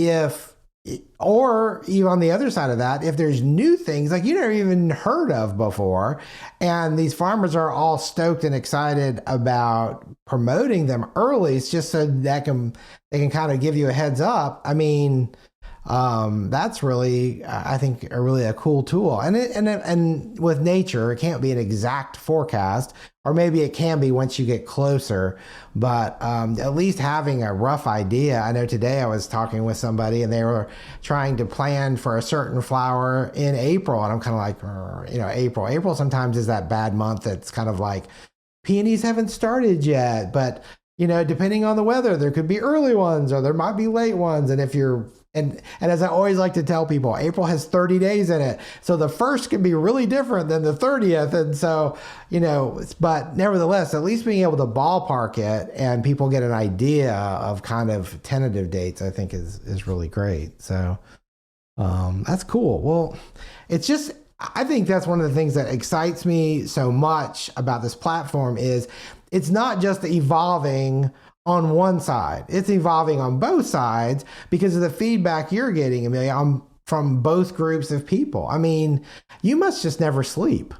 or even on the other side of that, if there's new things like you never even heard of before, and these farmers are all stoked and excited about promoting them early, it's just so that they can kind of give you a heads up. I mean, that's really, I think, a cool tool. And with nature, it can't be an exact forecast, or maybe it can be once you get closer. But at least having a rough idea. I know today I was talking with somebody, and they were trying to plan for a certain flower in April, and I'm kind of like, April. April sometimes is that bad month. That's kind of like peonies haven't started yet, but depending on the weather, there could be early ones or there might be late ones. And if you're and as I always like to tell people, April has 30 days in it. So the first can be really different than the 30th. And so, but nevertheless, at least being able to ballpark it and people get an idea of kind of tentative dates, I think is really great. So that's cool. Well, I think that's one of the things that excites me so much about this platform is it's not just evolving on one side. It's evolving on both sides because of the feedback you're getting, Amelia, from both groups of people. I mean, you must just never sleep.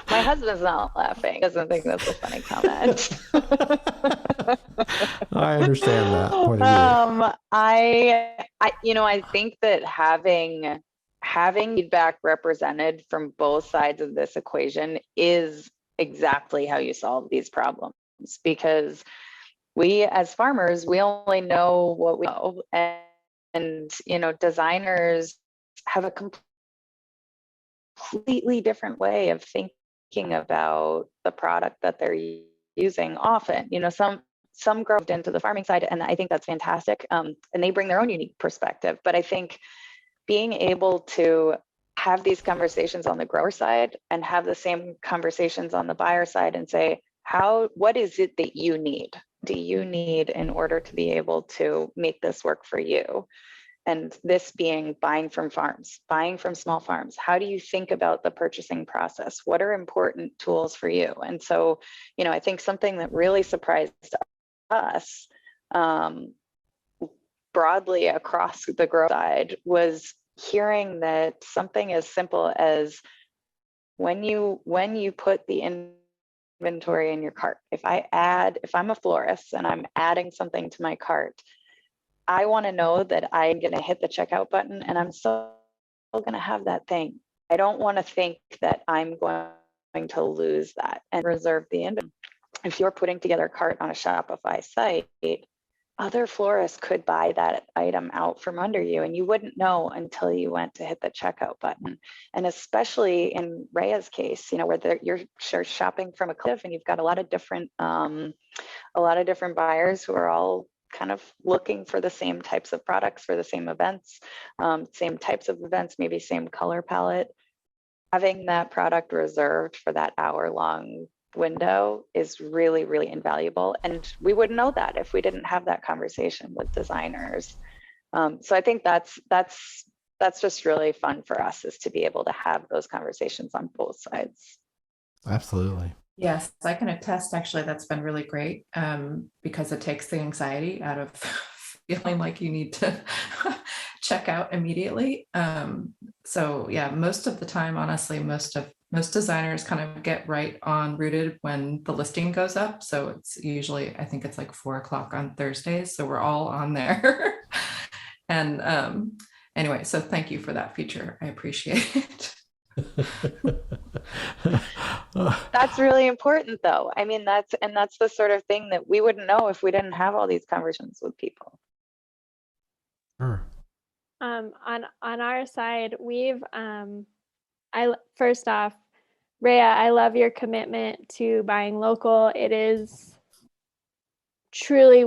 My husband's not laughing. Doesn't think that's a funny comment. I understand that point of view. I think that having feedback represented from both sides of this equation is exactly how you solve these problems, because we as farmers, we only know what we know, and designers have a completely different way of thinking about the product that they're using. Often, some grow into the farming side, and I think that's fantastic, and they bring their own unique perspective. But I think being able to have these conversations on the grower side and have the same conversations on the buyer side and say, what is it that you need? Do you need in order to be able to make this work for you? And this being buying from farms, buying from small farms. How do you think about the purchasing process? What are important tools for you? And so, I think something that really surprised us broadly across the grow side was hearing that something as simple as when you put the inventory in your cart, if I'm a florist and I'm adding something to my cart, I want to know that I'm going to hit the checkout button and I'm still going to have that thing. I don't want to think that I'm going to lose that and reserve the inventory. If you're putting together a cart on a Shopify site, other florists could buy that item out from under you, and you wouldn't know until you went to hit the checkout button. And especially in Rhea's case, you know, where you're shopping from a collective and you've got a lot of different buyers who are all kind of looking for the same types of products for the same events, same types of events, maybe same color palette. Having that product reserved for that hour-long window is really, really invaluable. And we wouldn't know that if we didn't have that conversation with designers. So I think that's just really fun for us, is to be able to have those conversations on both sides. Absolutely. Yes, I can attest. Actually, that's been really great, because it takes the anxiety out of feeling like you need to check out immediately. So yeah, most of the time, honestly, most designers kind of get right on Rooted when the listing goes up. So it's usually, I think it's like 4 o'clock on Thursdays. So we're all on there. And anyway, so thank you for that feature. I appreciate it. That's really important, though. I mean, that's the sort of thing that we wouldn't know if we didn't have all these conversations with people. Sure. On our side, we've first off, Rhea, I love your commitment to buying local. It is truly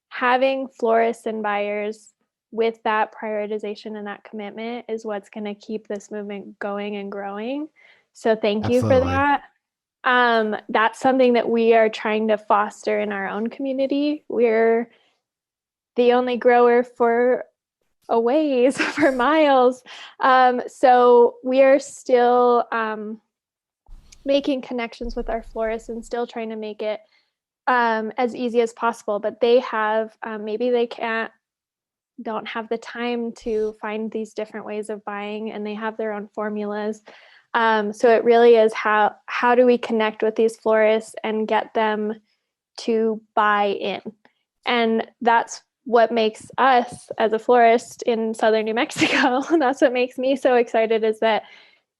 having florists and buyers with that prioritization and that commitment is what's going to keep this movement going and growing. So thank you for that. That's something that we are trying to foster in our own community. We're the only grower for a ways, for miles. So we are still making connections with our florists and still trying to make it as easy as possible. But they have, maybe they don't have the time to find these different ways of buying, and they have their own formulas. So it really is how do we connect with these florists and get them to buy in? And that's what makes us as a florist in southern New Mexico, that's what makes me so excited, is that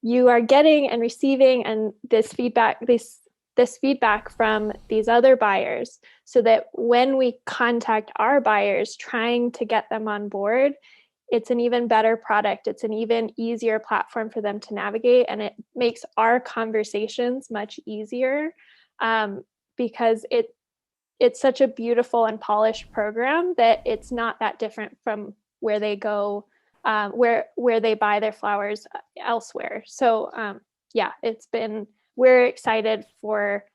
you are getting and receiving and this feedback from these other buyers, so that when we contact our buyers trying to get them on board, it's an even better product. It's an even easier platform for them to navigate, and it makes our conversations much easier, because it's such a beautiful and polished program that it's not that different from where they go, where they buy their flowers elsewhere. So yeah, we're excited for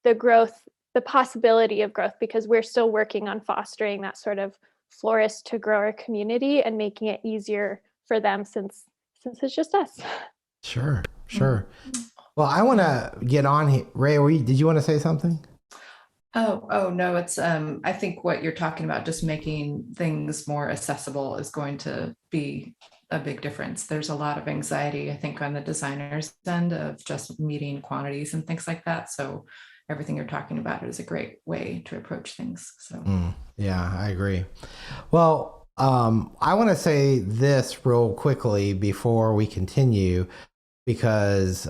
the growth, the possibility of growth, because we're still working on fostering that sort of florist to grower community and making it easier for them, since it's just us. Sure. Well, I want to get on here. Rhea, did you want to say something? Oh no, it's I think what you're talking about, just making things more accessible, is going to be a big difference. There's a lot of anxiety, I think, on the designer's end of just meeting quantities and things like that. So everything you're talking about is a great way to approach things. So yeah, I agree. Well, I want to say this real quickly before we continue, because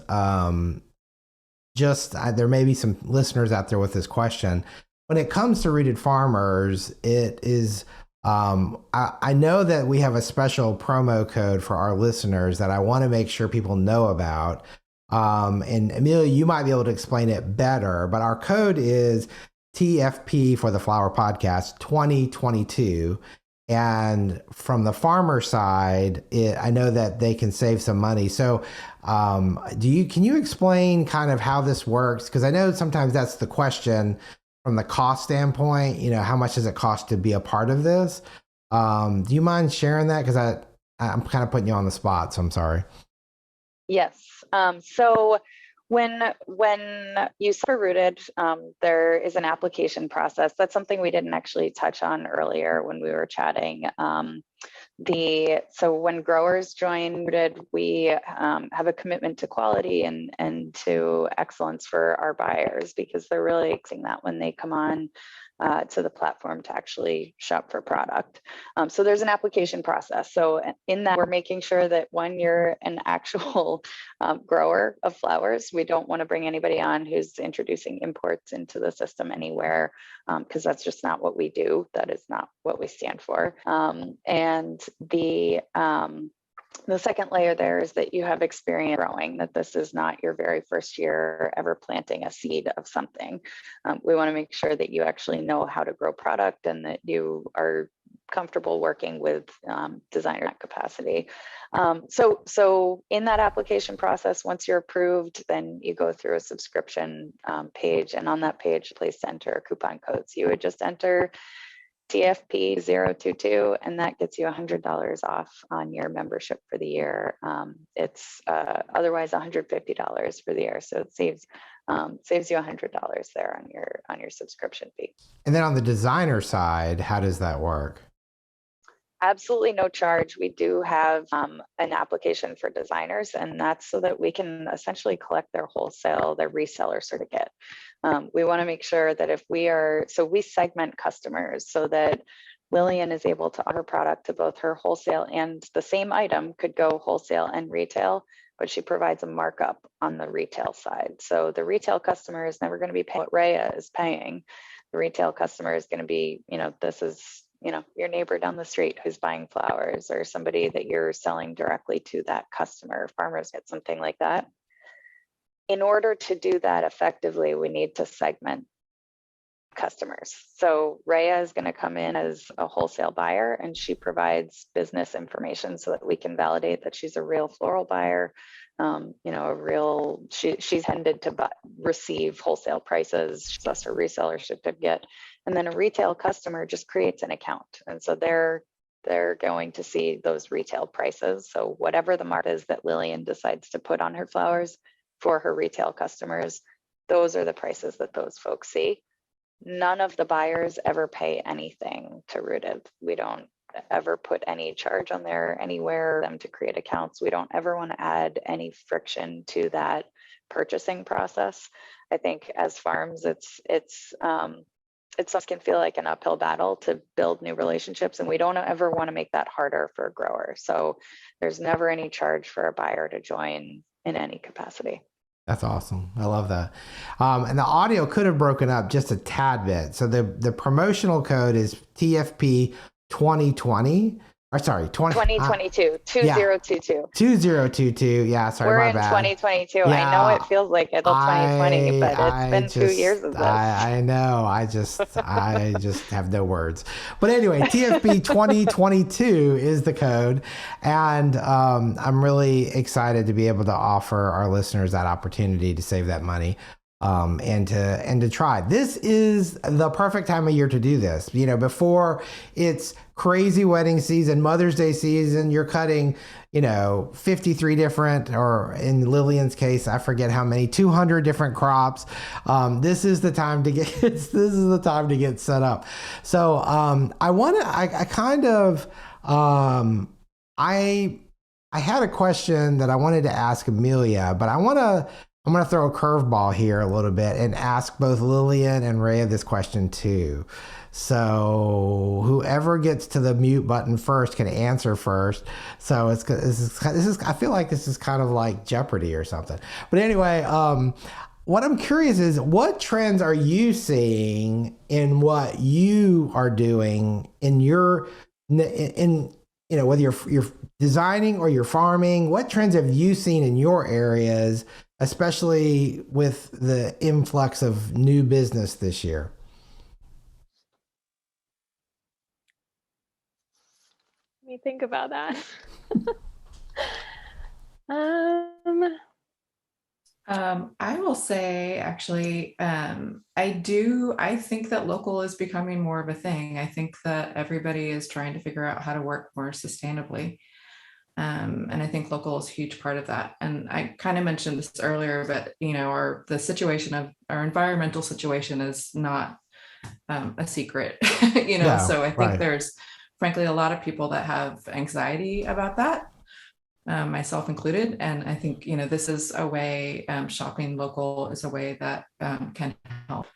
there may be some listeners out there with this question. When it comes to Rooted Farmers, it is, I know that we have a special promo code for our listeners that I want to make sure people know about. And Amelia, you might be able to explain it better, but our code is TFP for the Flower Podcast 2022. And from the farmer side, I know that they can save some money. So can you explain kind of how this works? Because I know sometimes that's the question from the cost standpoint. You know, how much does it cost to be a part of this? Do you mind sharing that? Because I'm kind of putting you on the spot, so I'm sorry. Yes. So when you for Rooted, there is an application process. That's something we didn't actually touch on earlier when we were chatting. So when growers join Rooted, we have a commitment to quality and to excellence for our buyers, because they're really seeing that when they come on. to the platform to actually shop for product. So there's an application process. So in that, we're making sure that when you're an actual grower of flowers, we don't want to bring anybody on who's introducing imports into the system anywhere, because that's just not what we do. That is not what we stand for. And the second layer there is that you have experience growing, that this is not your very first year ever planting a seed of something. We want to make sure that you actually know how to grow product and that you are comfortable working with designer capacity. So in that application process, once you're approved, then you go through a subscription page, and on that page, please enter a coupon code. So you would just enter TFP 022, and that gets you $100 off on your membership for the year. It's otherwise $150 for the year, so it saves you $100 there on your subscription fee. And then on the designer side, how does that work? Absolutely no charge. We do have an application for designers, and that's so that we can essentially collect their reseller certificate. We want to make sure that we segment customers so that Lillian is able to offer product to both her wholesale, and the same item could go wholesale and retail, but she provides a markup on the retail side. So the retail customer is never going to be paying what Rhea is paying. The retail customer is going to be, this is, your neighbor down the street who's buying flowers, or somebody that you're selling directly to that customer. Farmers get something like that. In order to do that effectively, we need to segment customers. So Rhea is going to come in as a wholesale buyer, and she provides business information so that we can validate that she's a real floral buyer. She's intended to receive wholesale prices. That's her reseller certificate. And then a retail customer just creates an account. And so they're going to see those retail prices. So whatever the mark is that Lillian decides to put on her flowers for her retail customers, those are the prices that those folks see. None of the buyers ever pay anything to Rooted. We don't ever put any charge on there anywhere for them to create accounts. We don't ever want to add any friction to that purchasing process. I think as farms, it's sometimes can feel like an uphill battle to build new relationships, and we don't ever want to make that harder for a grower. So there's never any charge for a buyer to join in any capacity. That's awesome. I love that. And the audio could have broken up just a tad bit. So the promotional code is TFP 2020. Or sorry, 2022, 2022. 2022. Yeah, sorry, We're my in bad. 2022. Yeah, I know it feels like it's 2020, but it's been 2 years of this. I know. I just have no words. But anyway, TFP 2022 is the code. And I'm really excited to be able to offer our listeners that opportunity to save that money. And to try. This is the perfect time of year to do this. Before it's crazy wedding season, Mother's Day season, you're cutting, 53 different, or in Lillian's case, I forget how many, 200 different crops. This is the time to get set up. So I had a question that I wanted to ask Amelia, but I'm going to throw a curveball here a little bit and ask both Lillian and Rhea this question too. So whoever gets to the mute button first can answer first. So this is I feel like this is kind of like Jeopardy or something. But anyway, what I'm curious is, what trends are you seeing in what you are doing in whether you're designing or you're farming? What trends have you seen in your areas, especially with the influx of new business this year? Let me think about that. I will say, actually, I think that local is becoming more of a thing. I think that everybody is trying to figure out how to work more sustainably. And I think local is a huge part of that. And I kind of mentioned this earlier, but our environmental situation is not a secret, No, so I think right. there's frankly a lot of people that have anxiety about that, myself included. And I think, this is a way, shopping local is a way that can help.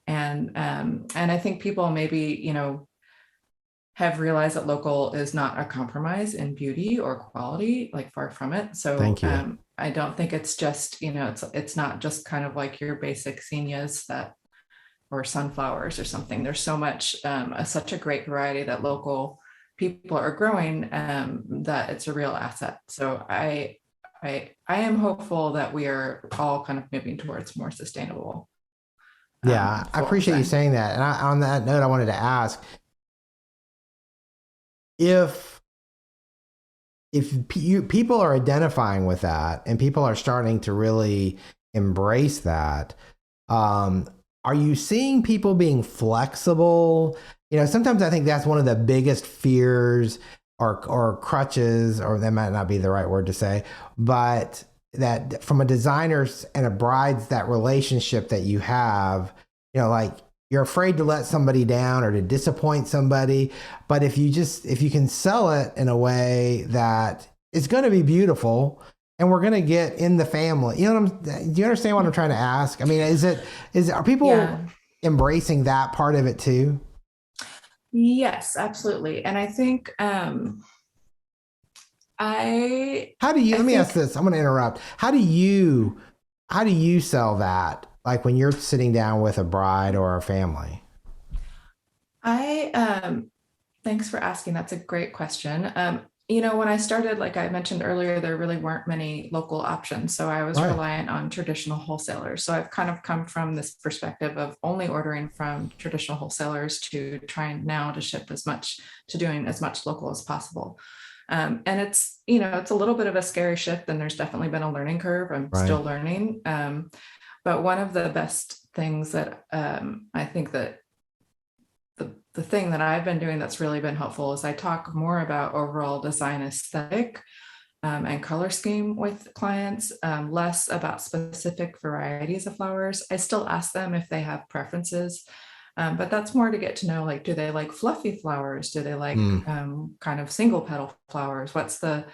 And I think people maybe, you know, have realized that local is not a compromise in beauty or quality, like far from it. So Thank you. I don't think it's just, you know, it's not just kind of like your basic zinnias that, or sunflowers or something. There's so much, such a great variety that local people are growing, that it's a real asset. So I am hopeful that we are all kind of moving towards more sustainable. Yeah, I floral appreciate you design. saying that. And on that note, I wanted to ask if people are identifying with that and people are starting to really embrace that, are you seeing people being flexible? You know, sometimes I think that's one of the biggest fears or crutches, or that might not be the right word to say, but that from a designer's and a bride's, that relationship that you have, you know, like you're afraid to let somebody down or to disappoint somebody. But if you can sell it in a way that it's going to be beautiful and we're going to get in the family, you know do you understand what I'm trying to ask? I mean, are people Yeah. embracing that part of it too? Yes, absolutely. And I think Let me ask this. I'm going to interrupt. How do you sell that? Like when you're sitting down with a bride or a family? Thanks for asking. That's a great question. You know, when I started, like I mentioned earlier, there really weren't many local options. So I was Right. reliant on traditional wholesalers. So I've kind of come from this perspective of only ordering from traditional wholesalers to trying now to ship to doing as much local as possible. And it's, you know, it's a little bit of a scary shift, and there's definitely been a learning curve. I'm Right. still learning. But one of the best things that I think that the thing that I've been doing that's really been helpful is I talk more about overall design aesthetic and color scheme with clients, less about specific varieties of flowers. I still ask them if they have preferences, but that's more to get to know, like, do they like fluffy flowers? Do they like kind of single petal flowers? Do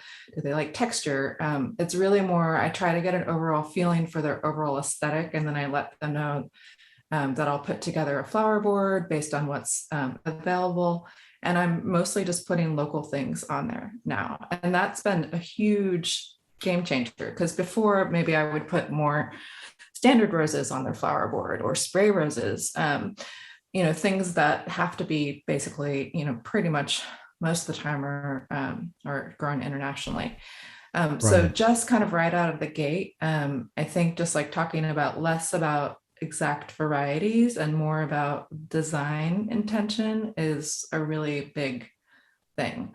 they like texture? It's really more, I try to get an overall feeling for their overall aesthetic, and then I let them know that I'll put together a flower board based on what's available. And I'm mostly just putting local things on there now. And that's been a huge game changer, because before maybe I would put more standard roses on their flower board or spray roses, you know, things that have to be basically, you know, pretty much most of the time are grown internationally. So just kind of right out of the gate, I think just like talking about less about exact varieties and more about design intention is a really big thing.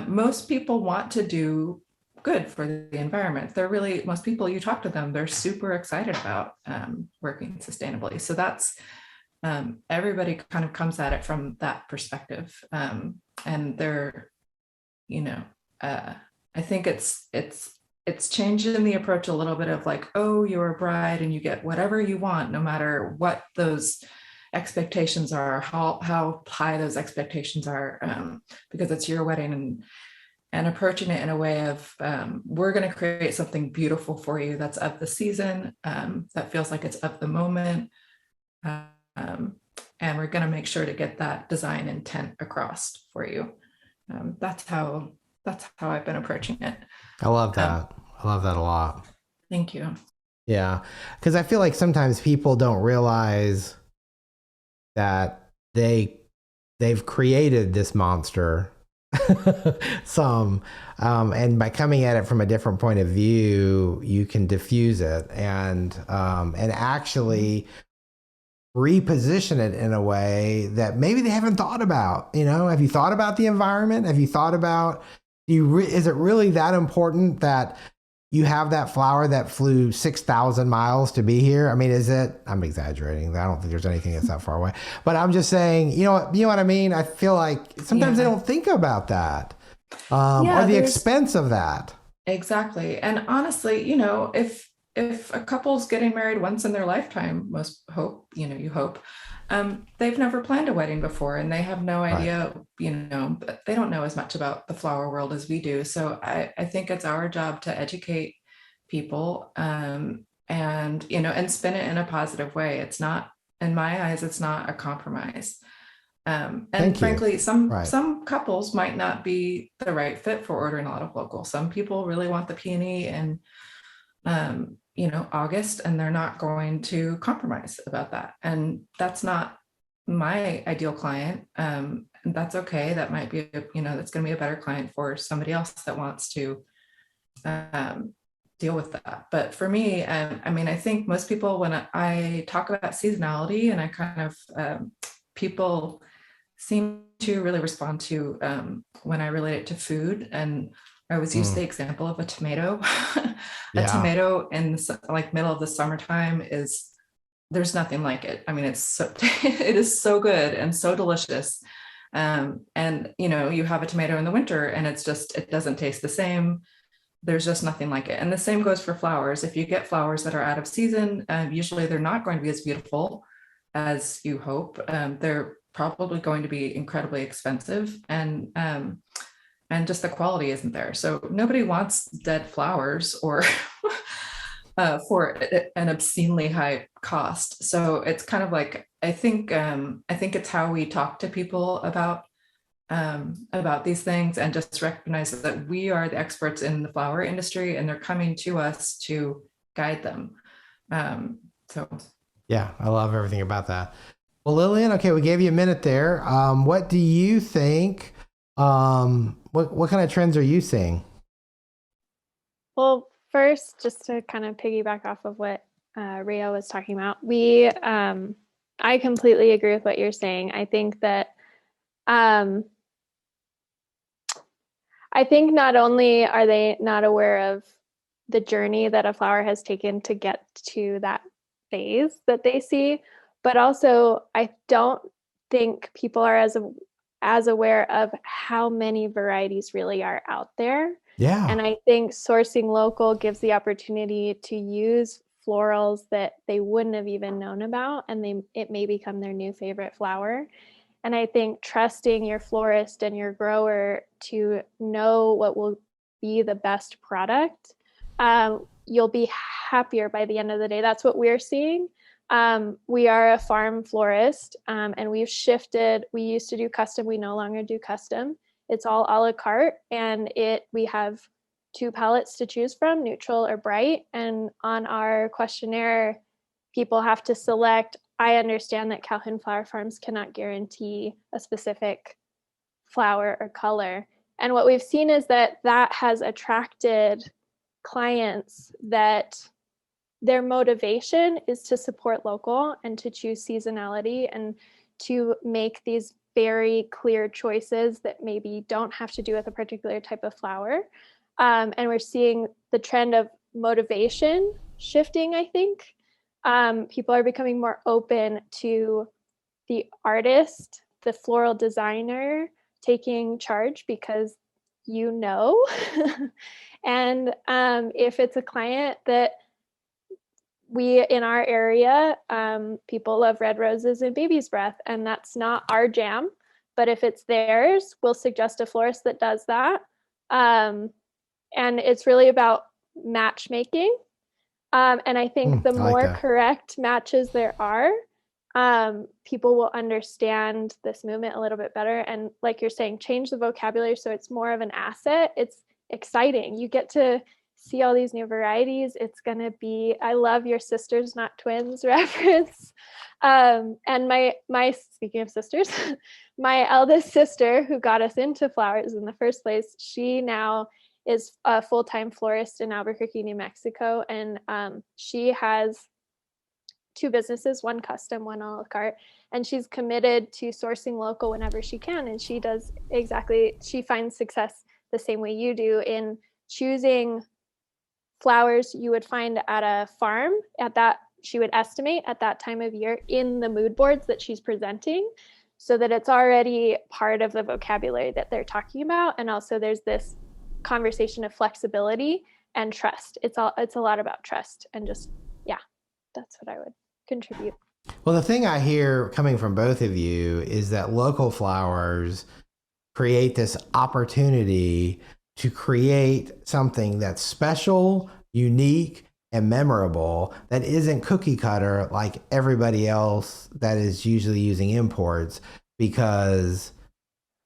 Most people want to do good for the environment. Most people, you talk to them, they're super excited about working sustainably. So that's, everybody kind of comes at it from that perspective. And they're, you know, I think it's changing the approach a little bit of like, oh, you're a bride and you get whatever you want, no matter what those expectations are, how high those expectations are, because it's your wedding, and approaching it in a way of, we're going to create something beautiful for you that's of the season, that feels like it's of the moment. And we're going to make sure to get that design intent across for you. That's how I've been approaching it. I love that. I love that a lot. Thank you. Yeah. Because I feel like sometimes people don't realize that they've created this monster and by coming at it from a different point of view, you can diffuse it and actually reposition it in a way that maybe they haven't thought about. You know, have you thought about the environment? Have you thought about, is it really that important that you have that flower that flew 6,000 miles to be here? I mean, I'm exaggerating. I don't think there's anything that's that far away, but I'm just saying, you know what I mean? I feel like sometimes they don't think about that, or the expense of that. Exactly. And honestly, you know, if a couple's getting married once in their lifetime, you hope, they've never planned a wedding before and they have no idea, you know, but they don't know as much about the flower world as we do. So I think it's our job to educate people, and, you know, and spin it in a positive way. It's not in my eyes, it's not a compromise. And Thank you. frankly, Right. some couples might not be the right fit for ordering a lot of local. Some people really want the peony and August, and they're not going to compromise about that. And that's not my ideal client. And that's okay. That might be, that's going to be a better client for somebody else that wants to deal with that. But for me, I think most people, when I talk about seasonality, and I kind of, people seem to really respond to when I relate it to food. And I always use the example of a tomato. A tomato in the middle of the summertime there's nothing like it. I mean, it is so good and so delicious. And you have a tomato in the winter and it doesn't taste the same. There's just nothing like it. And the same goes for flowers. If you get flowers that are out of season, usually they're not going to be as beautiful as you hope. They're probably going to be incredibly expensive, and just the quality isn't there. So nobody wants dead flowers or for an obscenely high cost. So it's kind of like, I think it's how we talk to people about these things, and just recognize that we are the experts in the flower industry and they're coming to us to guide them. Yeah, I love everything about that. Well, Lillian, okay, we gave you a minute there. What do you think? What kind of trends are you seeing? Well, first, just to kind of piggyback off of what Rhea was talking about, I completely agree with what you're saying. I think that I think not only are they not aware of the journey that a flower has taken to get to that phase that they see, but also I don't think people are as aware of how many varieties really are out there. Yeah. And I think sourcing local gives the opportunity to use florals that they wouldn't have even known about, and it may become their new favorite flower. And I think trusting your florist and your grower to know what will be the best product, you'll be happier by the end of the day. That's what we're seeing. We are a farm florist, and we've shifted. We used to do custom. We no longer do custom. It's all a la carte, and we have 2 palettes to choose from, neutral or bright. And on our questionnaire, people have to select. I understand that Calhoun Flower Farms cannot guarantee a specific flower or color. And what we've seen is that has attracted clients that their motivation is to support local and to choose seasonality and to make these very clear choices that maybe don't have to do with a particular type of flower. And we're seeing the trend of motivation shifting, I think. People are becoming more open to the artist, the floral designer taking charge because and if it's a client that in our area, people love red roses and baby's breath, and that's not our jam. But if it's theirs, we'll suggest a florist that does that. And it's really about matchmaking. And I think the more correct matches there are, people will understand this movement a little bit better. And like you're saying, change the vocabulary so it's more of an asset. It's exciting. You get to see all these new varieties. It's going to be, I love your sisters, not twins reference. And my speaking of sisters, my eldest sister who got us into flowers in the first place, she now is a full-time florist in Albuquerque, New Mexico. And she has 2 businesses, one custom, one a la carte. And she's committed to sourcing local whenever she can. And she finds success the same way you do in choosing flowers you would find at a farm she would estimate at that time of year in the mood boards that she's presenting, so that it's already part of the vocabulary that they're talking about. And also there's this conversation of flexibility and trust. It's a lot about trust, and just, that's what I would contribute. Well, the thing I hear coming from both of you is that local flowers create this opportunity to create something that's special, unique, and memorable that isn't cookie cutter like everybody else that is usually using imports, because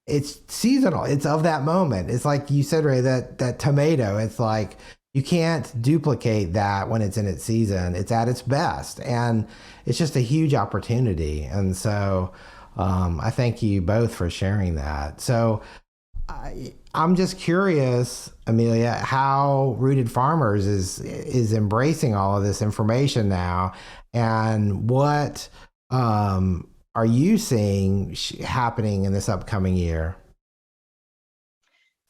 it's seasonal. It's of that moment. It's like you said, Ray, that tomato, it's like you can't duplicate that when it's in its season. It's at its best. And it's just a huge opportunity. And so I thank you both for sharing that. So I'm just curious, Amelia, how Rooted Farmers is embracing all of this information now, and what are you seeing happening in this upcoming year?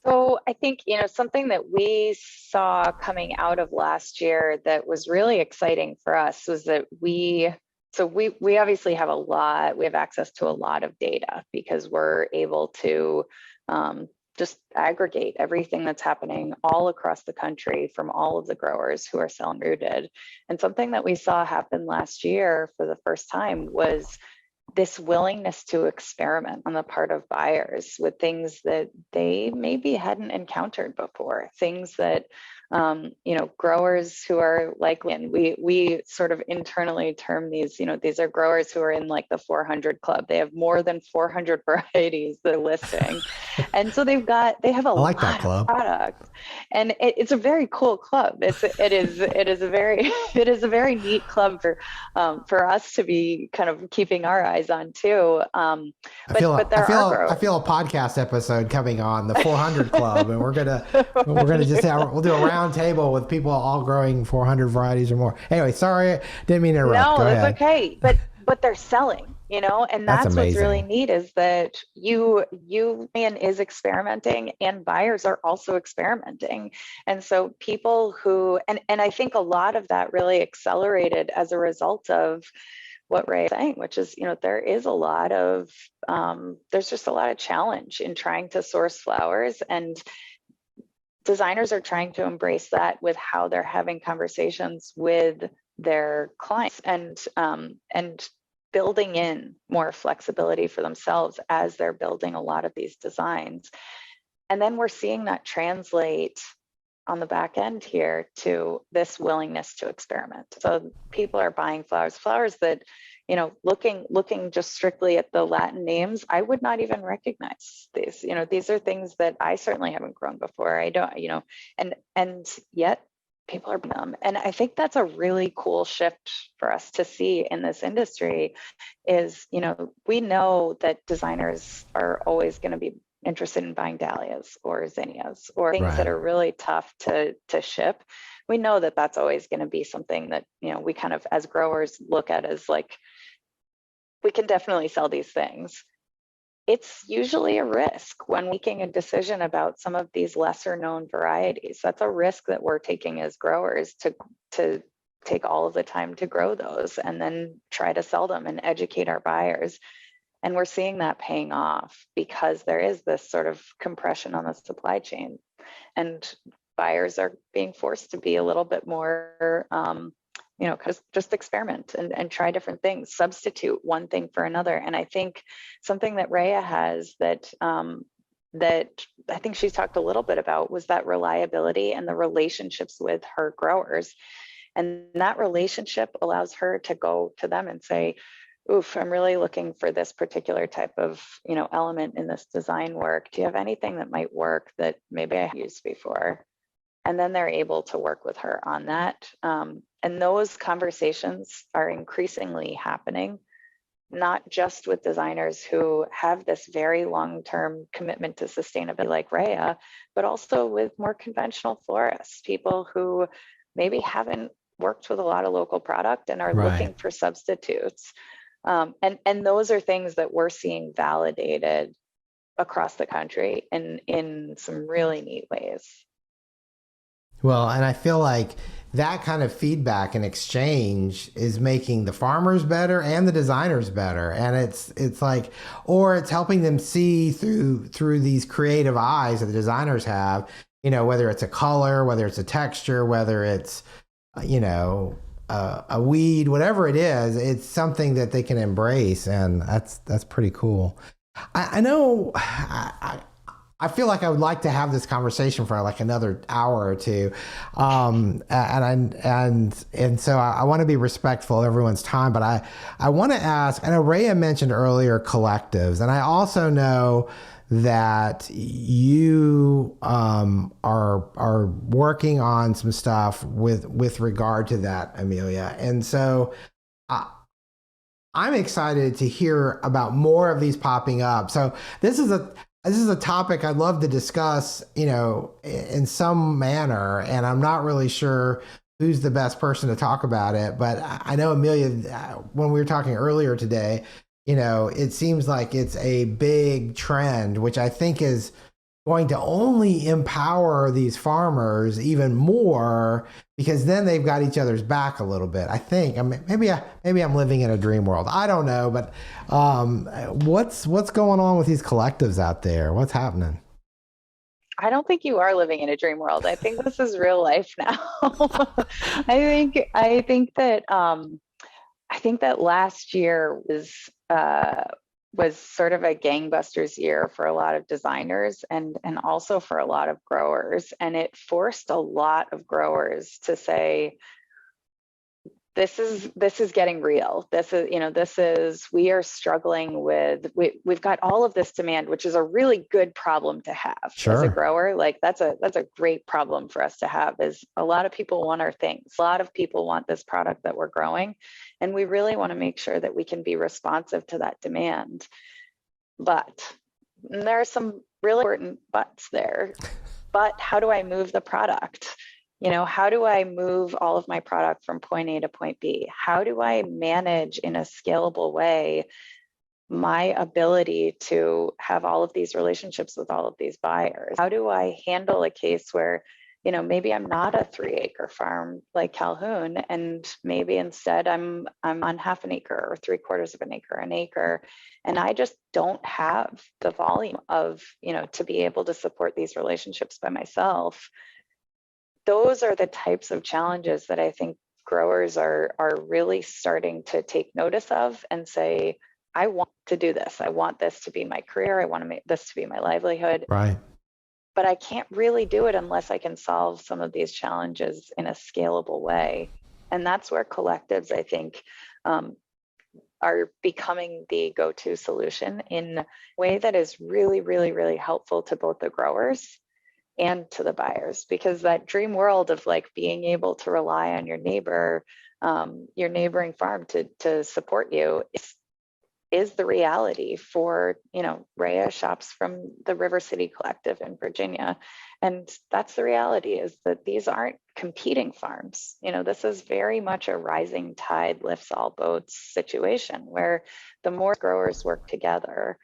So I think, something that we saw coming out of last year that was really exciting for us was that we obviously have we have access to a lot of data because we're able to just aggregate everything that's happening all across the country from all of the growers who are selling rooted. And something that we saw happen last year for the first time was this willingness to experiment on the part of buyers with things that they maybe hadn't encountered before, things that growers who are likely, and we sort of internally term these, these are growers who are in like the 400 club. They have more than 400 varieties they're listing. And so they have a lot of product, and it's a very cool club. It is a very neat club for us to be kind of keeping our eyes on too. I feel a podcast episode coming on the 400 club, and we'll do a round table with people all growing 400 varieties or more. Anyway, sorry, didn't mean to interrupt. No, it's okay. But they're selling, and that's what's really neat is that man is experimenting and buyers are also experimenting. And so people who, and I think a lot of that really accelerated as a result of what Ray is saying, which is, there is a lot of, there's just a lot of challenge in trying to source flowers, and designers are trying to embrace that with how they're having conversations with their clients and building in more flexibility for themselves as they're building a lot of these designs. And then we're seeing that translate on the back end here to this willingness to experiment. So people are buying flowers that, looking just strictly at the Latin names, I would not even recognize these. These are things that I certainly haven't grown before. I don't, and yet people are buying them. And I think that's a really cool shift for us to see in this industry is, we know that designers are always going to be interested in buying dahlias or zinnias or things that are really tough to ship. We know that that's always going to be something that, we kind of as growers look at as like, we can definitely sell these things. It's usually a risk when making a decision about some of these lesser known varieties. That's a risk that we're taking as growers to take all of the time to grow those and then try to sell them and educate our buyers. And we're seeing that paying off because there is this sort of compression on the supply chain, and buyers are being forced to be a little bit more, just experiment and try different things, substitute one thing for another. And I think something that Rhea has that I think she's talked a little bit about was that reliability and the relationships with her growers. And that relationship allows her to go to them and say, oof, I'm really looking for this particular type of, element in this design work. Do you have anything that might work that maybe I used before? And then they're able to work with her on that. And those conversations are increasingly happening, not just with designers who have this very long-term commitment to sustainability like Rhea, but also with more conventional florists, people who maybe haven't worked with a lot of local product and are looking for substitutes. And those are things that we're seeing validated across the country in some really neat ways. Well, and I feel like that kind of feedback and exchange is making the farmers better and the designers better. And it's like, or it's helping them see through these creative eyes that the designers have, whether it's a color, whether it's a texture, whether it's, a weed, whatever it is, it's something that they can embrace. And that's pretty cool. I know I feel like I would like to have this conversation for like another hour or two, and so I want to be respectful of everyone's time. But I want to ask. I know Rhea mentioned earlier collectives, and I also know that you are working on some stuff with regard to that, Amelia, and so. I'm excited to hear about more of these popping up. So this is a topic I'd love to discuss, in some manner, and I'm not really sure who's the best person to talk about it. But I know Amelia, when we were talking earlier today, it seems like it's a big trend, which I think is going to only empower these farmers even more because then they've got each other's back a little bit. I think. I mean, maybe I'm living in a dream world. I don't know, but what's going on with these collectives out there? What's happening? I don't think you are living in a dream world. I think this is real life now. I think that last year was sort of a gangbusters year for a lot of designers and also for a lot of growers. And it forced a lot of growers to say, this is getting real. We are struggling we've got all of this demand, which is a really good problem to have as a grower. Like that's a great problem for us to have, is a lot of people want our things. A lot of people want this product that we're growing. And we really want to make sure that we can be responsive to that demand. But there are some really important buts there. But how do I move the product? How do I move all of my product from point A to point B? How do I manage in a scalable way my ability to have all of these relationships with all of these buyers? How do I handle a case where, maybe I'm not a 3-acre farm like Calhoun, and maybe instead I'm on half an acre or 3/4 of an acre, an acre, and I just don't have the volume of, to be able to support these relationships by myself. Those are the types of challenges that I think growers are really starting to take notice of and say, I want to do this. I want this to be my career. I want to make this to be my livelihood. Right. But I can't really do it unless I can solve some of these challenges in a scalable way. And that's where collectives, I think, are becoming the go-to solution in a way that is really, really, really helpful to both the growers and to the buyers, because that dream world of like being able to rely on your neighboring farm to support you is the reality for, Rhea shops from the River City Collective in Virginia. And that's the reality, is that these aren't competing farms. This is very much a rising tide lifts all boats situation, where the more growers work together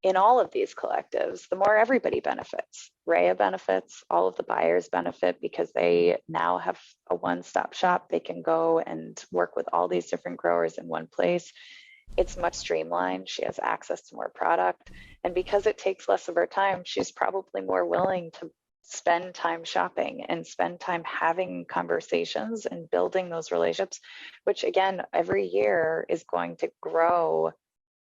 in all of these collectives, the more everybody benefits. Rhea benefits, all of the buyers benefit, because they now have a one-stop shop. They can go and work with all these different growers in one place. It's much streamlined. She has access to more product. And because it takes less of her time, she's probably more willing to spend time shopping and spend time having conversations and building those relationships, which again, every year is going to grow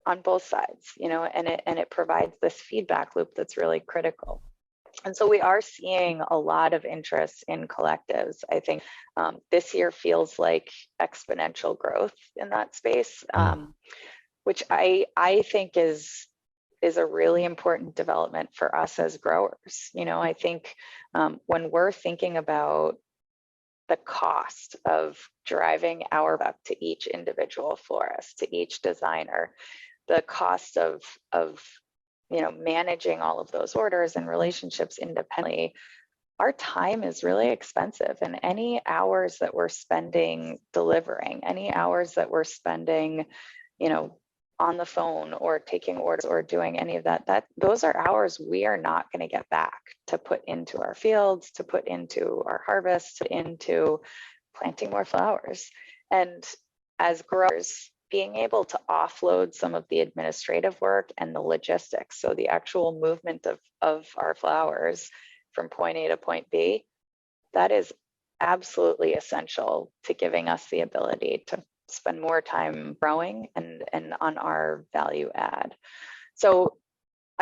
on both sides, and it provides this feedback loop that's really critical. And so we are seeing a lot of interest in collectives. I think this year feels like exponential growth in that space, which I think is a really important development for us as growers. I think when we're thinking about the cost of driving our buck to each individual florist, to each designer, the cost of managing all of those orders and relationships independently, our time is really expensive. And any hours that we're spending delivering, any hours that we're spending, on the phone or taking orders or doing any of that, those are hours we are not going to get back to put into our fields, to put into our harvest, into planting more flowers. And as growers, being able to offload some of the administrative work and the logistics, so the actual movement of our flowers from point A to point B, that is absolutely essential to giving us the ability to spend more time growing and on our value add. So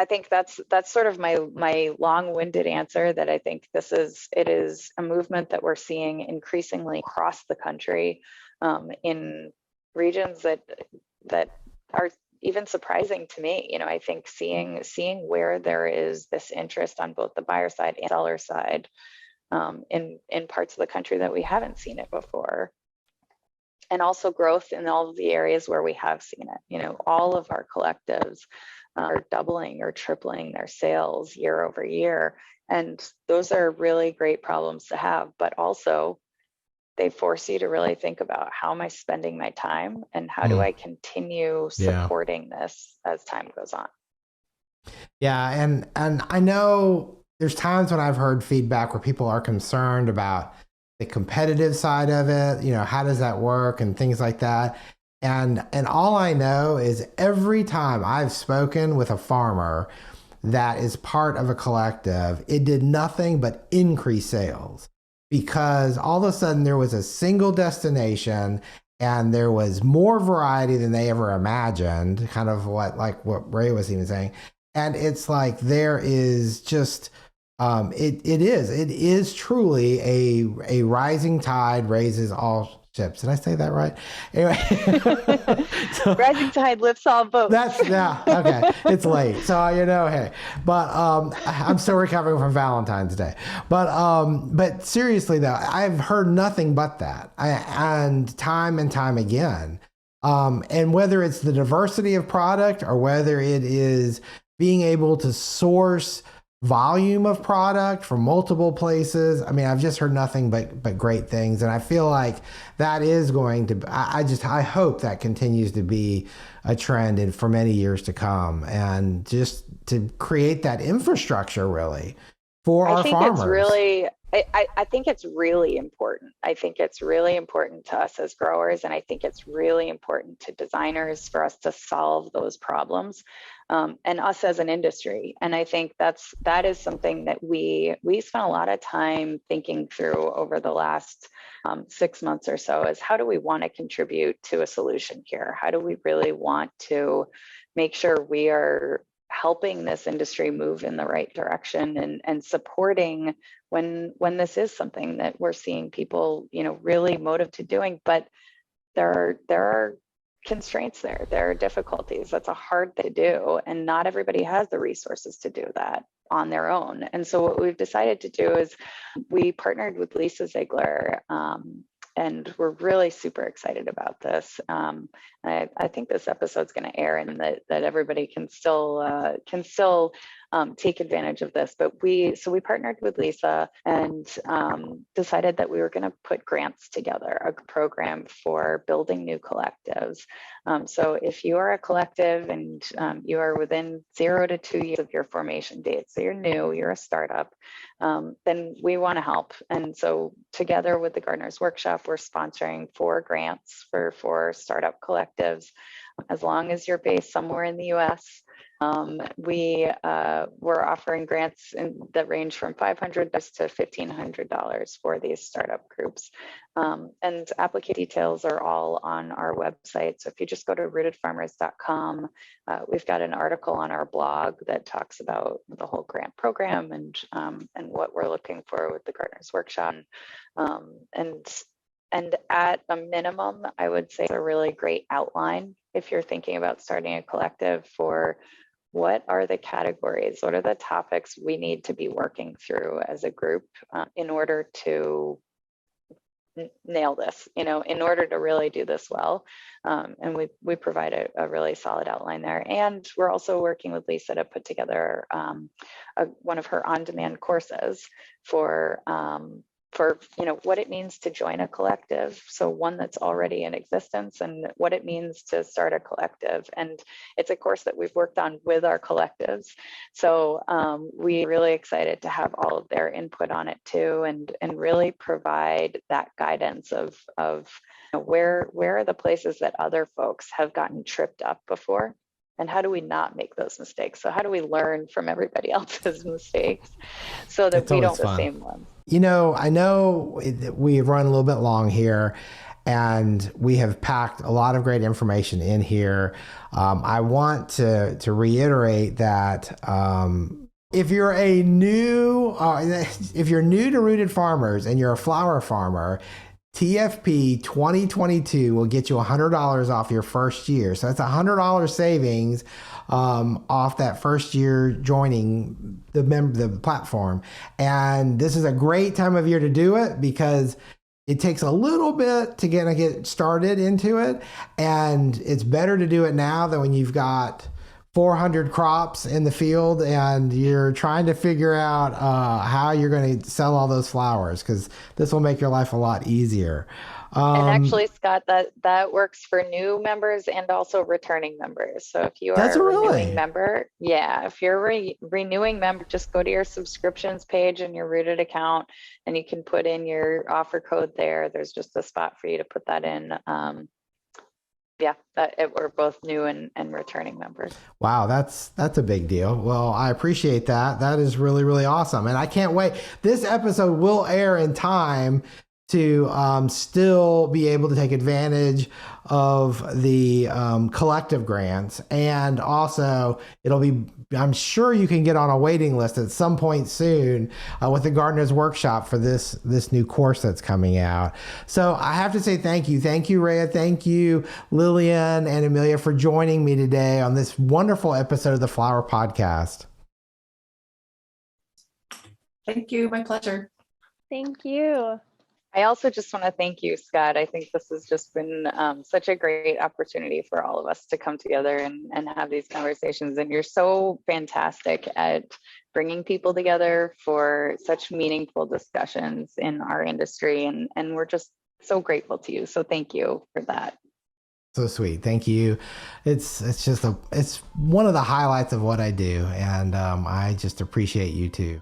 I think that's sort of my long-winded answer, that I think it is a movement that we're seeing increasingly across the country, in regions that are even surprising to me. You know, I think seeing where there is this interest on both the buyer side and seller side, in parts of the country that we haven't seen it before. And also growth in all of the areas where we have seen it. You know, all of our collectives are doubling or tripling their sales year over year. And those are really great problems to have, but also they force you to really think about, how am I spending my time, and how do I continue supporting this as time goes on? Yeah, and I know there's times when I've heard feedback where people are concerned about the competitive side of it, you know, how does that work and things like that. And all I know is every time I've spoken with a farmer that is part of a collective, it did nothing but increase sales, because all of a sudden there was a single destination and there was more variety than they ever imagined, kind of what Rhea was even saying. And it's like, there is just, it is truly a rising tide raises all ships. Did I say that right? Anyway, so, rising tide lifts all boats. Okay. It's late, so you know, hey. But I'm still recovering from Valentine's Day. But seriously though, I've heard nothing but that, and time again. And whether it's the diversity of product or whether it is being able to source volume of product from multiple places. I mean, I've just heard nothing but great things. And I feel like that is going to, I hope that continues to be a trend for many years to come, and just to create that infrastructure really for our farmers. I think it's really important. I think it's really important to us as growers, and I think it's really important to designers for us to solve those problems, and us as an industry. And I think that is something that we spent a lot of time thinking through over the last 6 months or so, is how do we want to contribute to a solution here? How do we really want to make sure we are helping this industry move in the right direction, and supporting when this is something that we're seeing people, you know, really motivated to doing, but there are constraints there. There are difficulties. That's a hard thing to do, and not everybody has the resources to do that on their own. And so what we've decided to do is we partnered with Lisa Ziegler, and we're really super excited about this. I think this episode's going to air, and that everybody can still take advantage of this. But we partnered with Lisa and decided that we were going to put grants together, a program for building new collectives. So if you are a collective and you are within 0 to 2 years of your formation date, so you're new, you're a startup, then we want to help. And so together with the Gardener's Workshop, we're sponsoring 4 grants for startup collectives, as long as you're based somewhere in the US. We're offering grants that range from $500 to $1,500 for these startup groups. And application details are all on our website. So if you just go to rootedfarmers.com, we've got an article on our blog that talks about the whole grant program and what we're looking for with the Gardener's Workshop. And at a minimum, I would say it's a really great outline if you're thinking about starting a collective, for what are the categories, what are the topics we need to be working through as a group in order to nail this, you know, in order to really do this well. And we provide a really solid outline there. And we're also working with Lisa to put together one of her on-demand courses for you know, what it means to join a collective, so one that's already in existence, and what it means to start a collective. And it's a course that we've worked on with our collectives, so we're really excited to have all of their input on it too, and really provide that guidance of you know, where are the places that other folks have gotten tripped up before, and how do we not make those mistakes? So how do we learn from everybody else's mistakes so that we don't make the same ones? You know, I know we've run a little bit long here, and we have packed a lot of great information in here. I want to reiterate that if you're new to Rooted Farmers and you're a flower farmer, TFP 2022 will get you $100 off your first year. So that's $100 savings off that first year joining the platform. And this is a great time of year to do it because it takes a little bit to get started into it. And it's better to do it now than when you've got 400 crops in the field and you're trying to figure out how you're going to sell all those flowers, because this will make your life a lot easier. And actually, Scott, that works for new members and also returning members. So if you are a renewing member, if you're a renewing member, just go to your subscriptions page in your Rooted account and you can put in your offer code there. There's just a spot for you to put that in. We're both new and returning members. Wow, that's a big deal. Well, I appreciate that. That is really, really awesome. And I can't wait. This episode will air in time to still be able to take advantage of the collective grants. And also I'm sure you can get on a waiting list at some point soon with the Gardener's Workshop for this new course that's coming out. So I have to say thank you. Thank you, Rhea. Thank you, Lillian and Amelia, for joining me today on this wonderful episode of the Flower Podcast. Thank you. My pleasure. Thank you. I also just want to thank you, Scott. I think this has just been such a great opportunity for all of us to come together and have these conversations. And you're so fantastic at bringing people together for such meaningful discussions in our industry. And we're just so grateful to you. So thank you for that. So sweet. Thank you. It's one of the highlights of what I do. And I just appreciate you too.